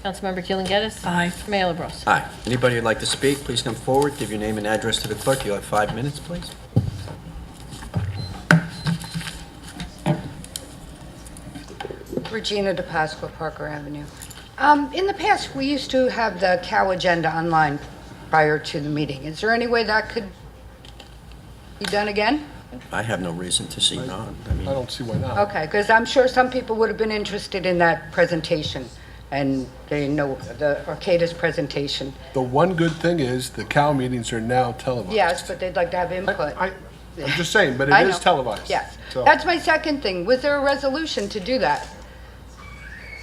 Councilmember Keeling Geddes. Aye. Mayor LaBrus. Aye. Anybody who'd like to speak, please come forward, give your name and address to the clerk. You'll have 5 minutes, please. Regina DePasqua, Parker Avenue. In the past, we used to have the COW agenda online prior to the meeting. Is there any way that could be done again? I have no reason to see not. I mean, I don't see why not. Okay, because I'm sure some people would have been interested in that presentation, and they know the Arcadis presentation. The one good thing is the COW meetings are now televised. Yes, but they'd like to have input. I'm just saying, but I it is know. televised. Yes. So That's my second thing. Was there a resolution to do that?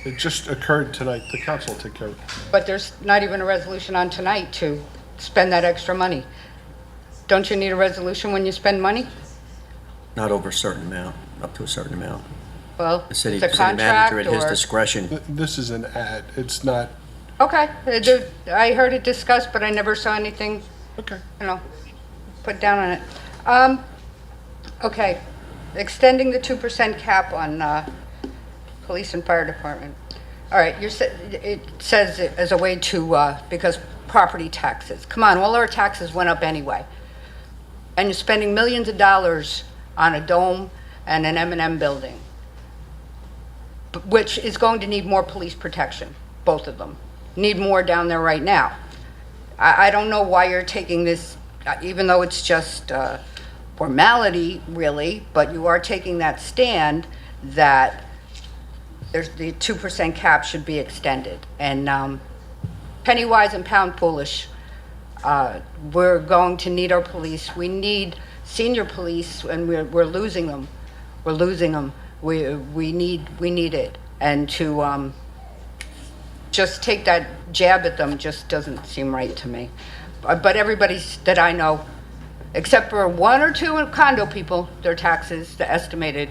it just occurred tonight. The council will take care of it. But there's not even a resolution on tonight to spend that extra money. Don't you need a resolution when you spend money? not over a certain amount, up to a certain amount. Well, The city it's a city contract manager at his or... discretion. This is an ad. It's not, Okay, I heard it discussed, but I never saw anything, okay. put down on it. Okay, extending the 2% cap on police and fire department. All right, it says it as a way to, because property taxes. Come on, all our taxes went up anyway. And you're spending millions of dollars on a dome and an M&M building, which is going to need more police protection, both of them. Need more down there right now. I don't know why you're taking this, even though it's just formality, really, but you are taking that stand that the 2% cap should be extended. And penny wise and pound foolish. We're going to need our police. We need senior police, and we're losing them. We're losing them. We need it. And to just take that jab at them just doesn't seem right to me. But everybody that I know, except for one or two condo people, their taxes, the estimated,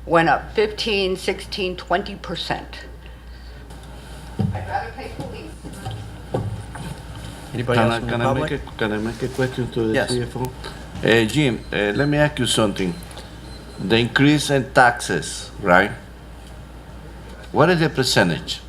went up 15, 16, 20%. I'd rather pay police. Anybody else from the public? Can I make a question to the Yes. CFO? Jim, let me ask you something. The increase in taxes, right? What is the percentage?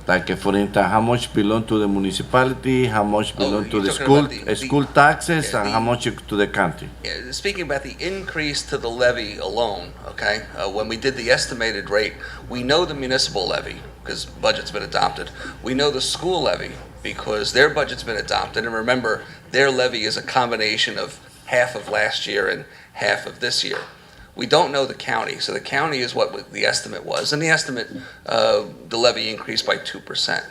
Like, for instance, how much belong to the municipality, how much belong to you're the talking school, about the- school taxes, yeah, and how much to the county? Yeah, speaking about the increase to the levy alone, okay? When we did the estimated rate, we know the municipal levy, because budget's been adopted. We know the school levy, because their budget's been adopted. And remember, their levy is a combination of half of last year and half of this year. We don't know the county, so the county is what the estimate was. And the estimate, the levy increased by 2%.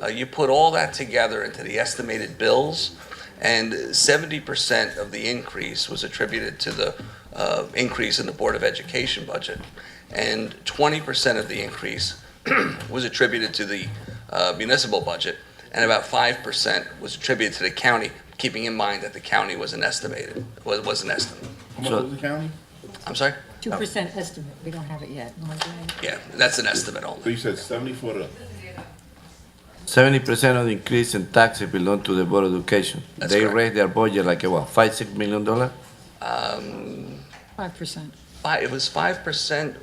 You put all that together into the estimated bills, and 70% of the increase was attributed to the increase in the Board of Education budget. And 20% of the increase was attributed to the municipal budget, and about 5% was attributed to the county, keeping in mind that the county was an estimate. Was an estimate. How much was the county? I'm sorry? 2% estimate, we don't have it yet. Yeah, that's an estimate So only. you said 70 for the, 70% of the increase in taxes belong to the Board of Education. That's They correct. raised their budget like, what, $5-6 million? 5%. It was 5%.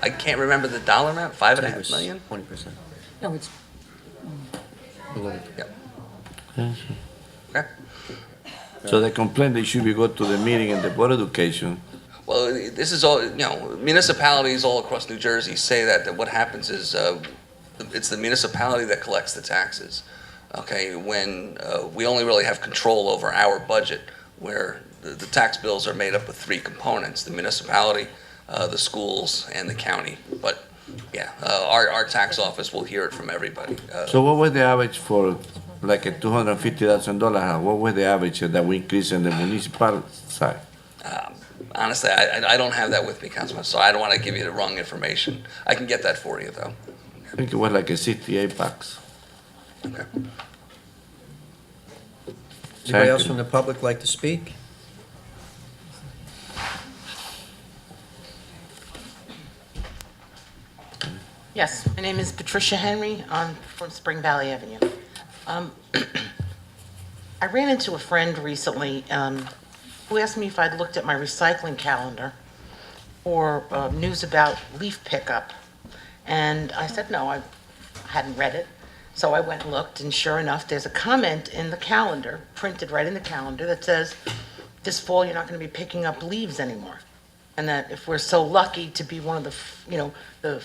I can't remember the dollar amount. 5.5 million. 20%. No, it's Okay. So the complaint, they should be go to the meeting in the Board of Education. Well, this is all, municipalities all across New Jersey say that what happens is, it's the municipality that collects the taxes, okay? When we only really have control over our budget, where the tax bills are made up of three components: the municipality, the schools, and the county. But, yeah, our tax office will hear it from everybody. So what was the average for like a $250,000? What was the average that we increase in the municipal side? Honestly, I don't have that with me, Councilman, so I don't want to give you the wrong information. I can get that for you, though. I think it was like a $68. Okay. Anybody else from the public like to speak? Yes, my name is Patricia Henry. I'm from Spring Valley Avenue. I ran into a friend recently who asked me if I'd looked at my recycling calendar for news about leaf pickup. And I said no, I hadn't read it. So I went and looked, and sure enough, there's a comment in the calendar, printed right in the calendar, that says, this fall, you're not going to be picking up leaves anymore. And that if we're so lucky to be one of the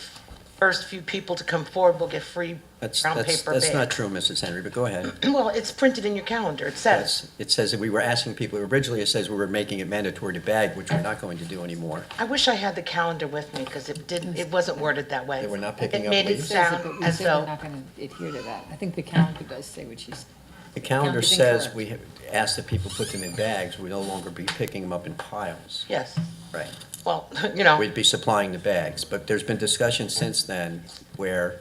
first few people to come forward, we'll get free brown paper bags. That's not true, Mrs. Henry, but go ahead. Well, it's printed in your calendar, it says. It says that we were asking people, originally it says we were making it mandatory to bag, which we're not going to do anymore. I wish I had the calendar with me, because it wasn't worded that way. They were not picking up It made it leaves? sound as We're though, not going to adhere to that. I think the calendar does say what she's, The calendar Counter's says incorrect. we ask that people put them in bags, we no longer be picking them up in piles. yes, Right. well, We'd be supplying the bags, but there's been discussion since then where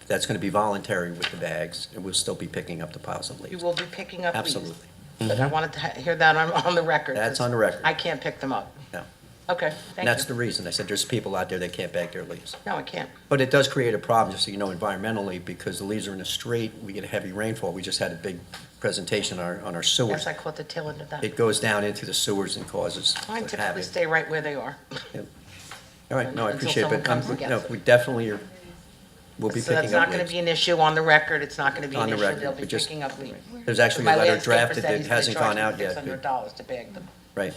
that's going to be voluntary with the bags, and we'll still be picking up the piles of you leaves. will be picking up leaves. Absolutely. But I wanted to hear that on the record. That's 'cause on the record. I can't pick them up. No. Okay, And thank that's the you. reason. I said there's people out there that can't bag their leaves. No, I can't. But it does create a problem, just so you know, environmentally, because the leaves are in a street, we get heavy rainfall. We just had a big presentation on our sewers. Yes, I caught the tail end of that. It goes down into the sewers and causes Mine typically havoc. stay right where they are. All right, no, I until appreciate it, someone but comes and gets it. we definitely will be So that's picking up not going to leaves. be an issue on the record, it's not going to be On an the issue, record, they'll be we just- picking up leaves. There's actually a My letter landscaper drafted said that he's gonna hasn't charge gone out me yet. $600 to bag them. Right,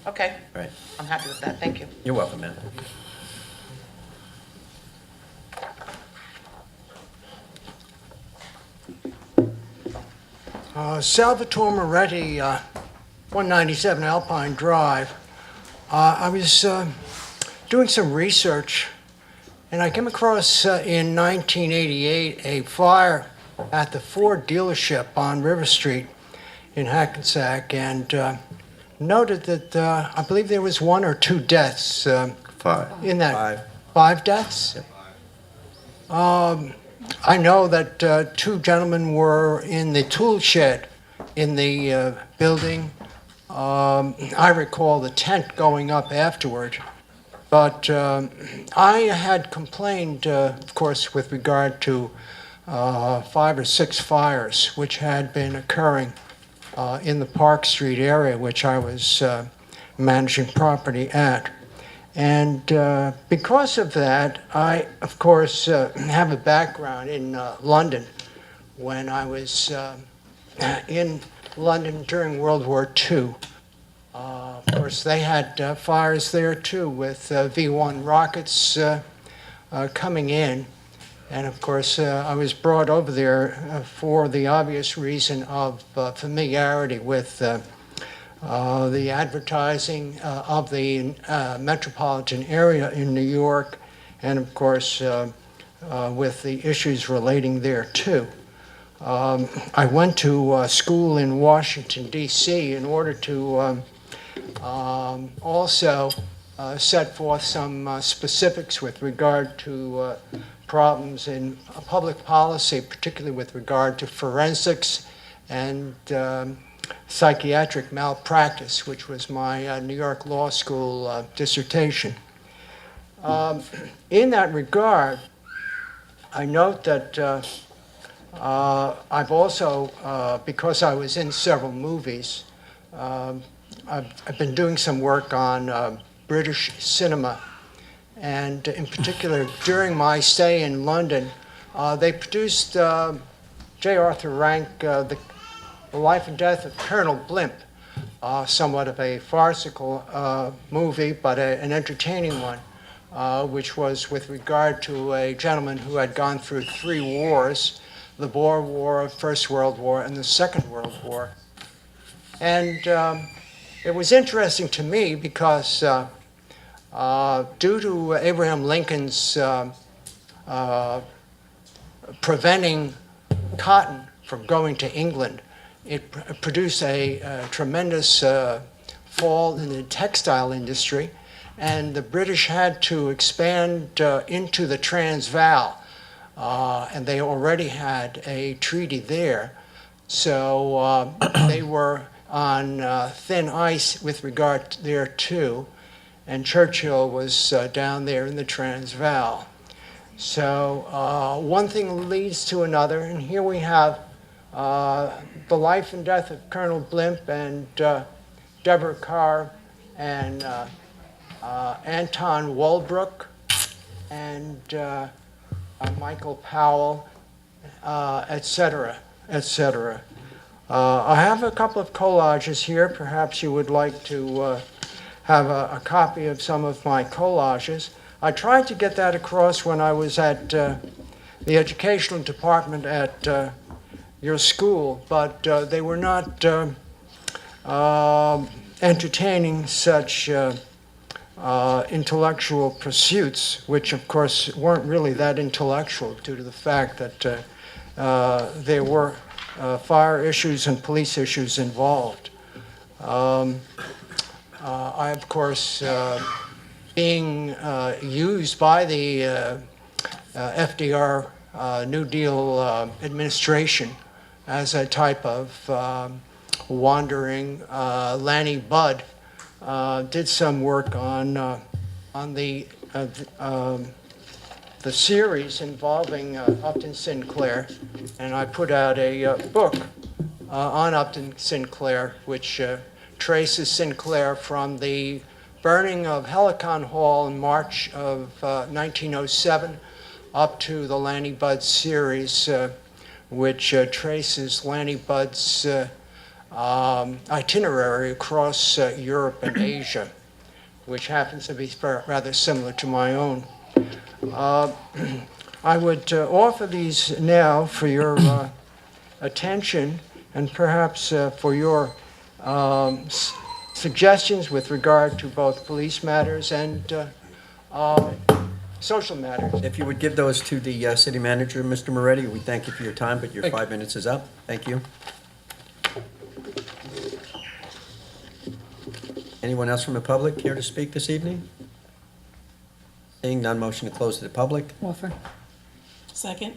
Okay, right. I'm happy with that, thank you. You're welcome, man. Salvatore Moretti, 197 Alpine Drive. I was doing some research, and I came across in 1988 a fire at the Ford dealership on River Street in Hackensack, and noted that I believe there was 1 or 2 deaths Five. in that. Five. 5 deaths? I know that 2 gentlemen were in the tool shed in the building. I recall the tent going up afterward. But I had complained, of course, with regard to 5 or 6 fires which had been occurring in the Park Street area, which I was managing property at. And because of that, I, of course, have a background in London. When I was in London during World War II, of course, they had fires there too with V-1 rockets coming in. And of course, I was brought over there for the obvious reason of familiarity with the advertising of the metropolitan area in New York, and of course with the issues relating there too. I went to school in Washington, D.C. in order to also set forth some specifics with regard to problems in public policy, particularly with regard to forensics and psychiatric malpractice, which was my New York Law School dissertation. In that regard, I note that I've also, because I was in several movies, I've been doing some work on British cinema, and in particular, during my stay in London, they produced J. Arthur Rank, The Life and Death of Colonel Blimp, somewhat of a farcical movie, but an entertaining one, which was with regard to a gentleman who had gone through 3 wars, the Boer War, First World War, and the Second World War. And it was interesting to me because due to Abraham Lincoln's preventing cotton from going to England, it produced a tremendous fall in the textile industry, and the British had to expand into the Transvaal, and they already had a treaty there. So they were on thin ice with regard there too, and Churchill was down there in the Transvaal. So one thing leads to another, and here we have the life and death of Colonel Blimp and Deborah Carr and Anton Walbrook and Michael Powell, et cetera, et cetera. I have a couple of collages here. Perhaps you would like to have a copy of some of my collages. I tried to get that across when I was at the educational department at your school, but they were not entertaining such intellectual pursuits, which of course weren't really that intellectual due to the fact that there were fire issues and police issues involved. I, of course, being used by the FDR New Deal administration as a type of wandering Lanny Budd, did some work on the series involving Upton Sinclair, and I put out a book on Upton Sinclair, which traces Sinclair from the burning of Helicon Hall in March of 1907 up to the Lanny Budd series, which traces Lanny Budd's itinerary across Europe and Asia, which happens to be rather similar to my own. I would offer these now for your attention and perhaps for your suggestions with regard to both police matters and social matters. If you would give those to the city manager, Mr. Moretti, we thank you for your time, but your 5 minutes is up. Thank you. Anyone else from the public here to speak this evening? Seeing none, motion to close to the public. Offer. Second?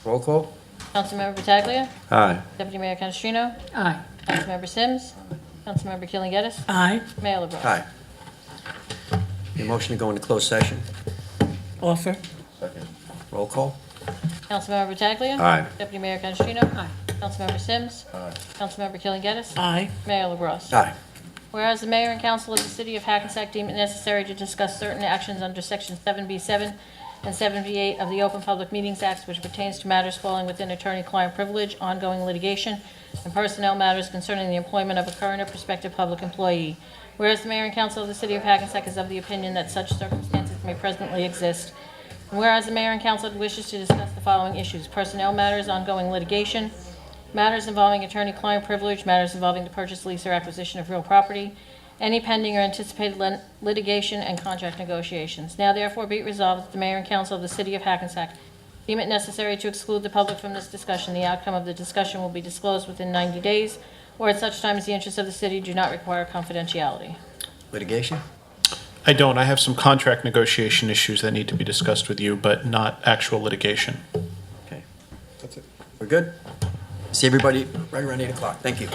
Roll call. Councilmember Pataglia. Aye. Deputy Mayor Canestrino. Aye. Councilmember Sims. Councilmember Keeling Geddes. Aye. Mayor LaBrus. Aye. Your motion to go into closed session. Offer? Roll call. Councilmember Pataglia. Aye. Deputy Mayor Canestrino. Aye. Councilmember Sims. Aye. Councilmember Keeling Geddes. Aye. Mayor LaBrus. Aye. Whereas the mayor and council of the city of Hackensack deem it necessary to discuss certain actions under section 7B7 and 7B8 of the Open Public Meetings Act, which pertains to matters falling within attorney-client privilege, ongoing litigation, and personnel matters concerning the employment of a current or prospective public employee. Whereas the mayor and council of the city of Hackensack is of the opinion that such circumstances may presently exist. And whereas the mayor and council wishes to discuss the following issues: personnel matters, ongoing litigation, matters involving attorney-client privilege, matters involving the purchase, lease, or acquisition of real property, any pending or anticipated litigation, and contract negotiations. Now therefore be it resolved that the mayor and council of the city of Hackensack deem it necessary to exclude the public from this discussion. The outcome of the discussion will be disclosed within 90 days, or at such time as the interests of the city do not require confidentiality. Litigation? I don't. I have some contract negotiation issues that need to be discussed with you, but not actual litigation. Okay. That's it. We're good? See everybody right around 8 o'clock. Thank you.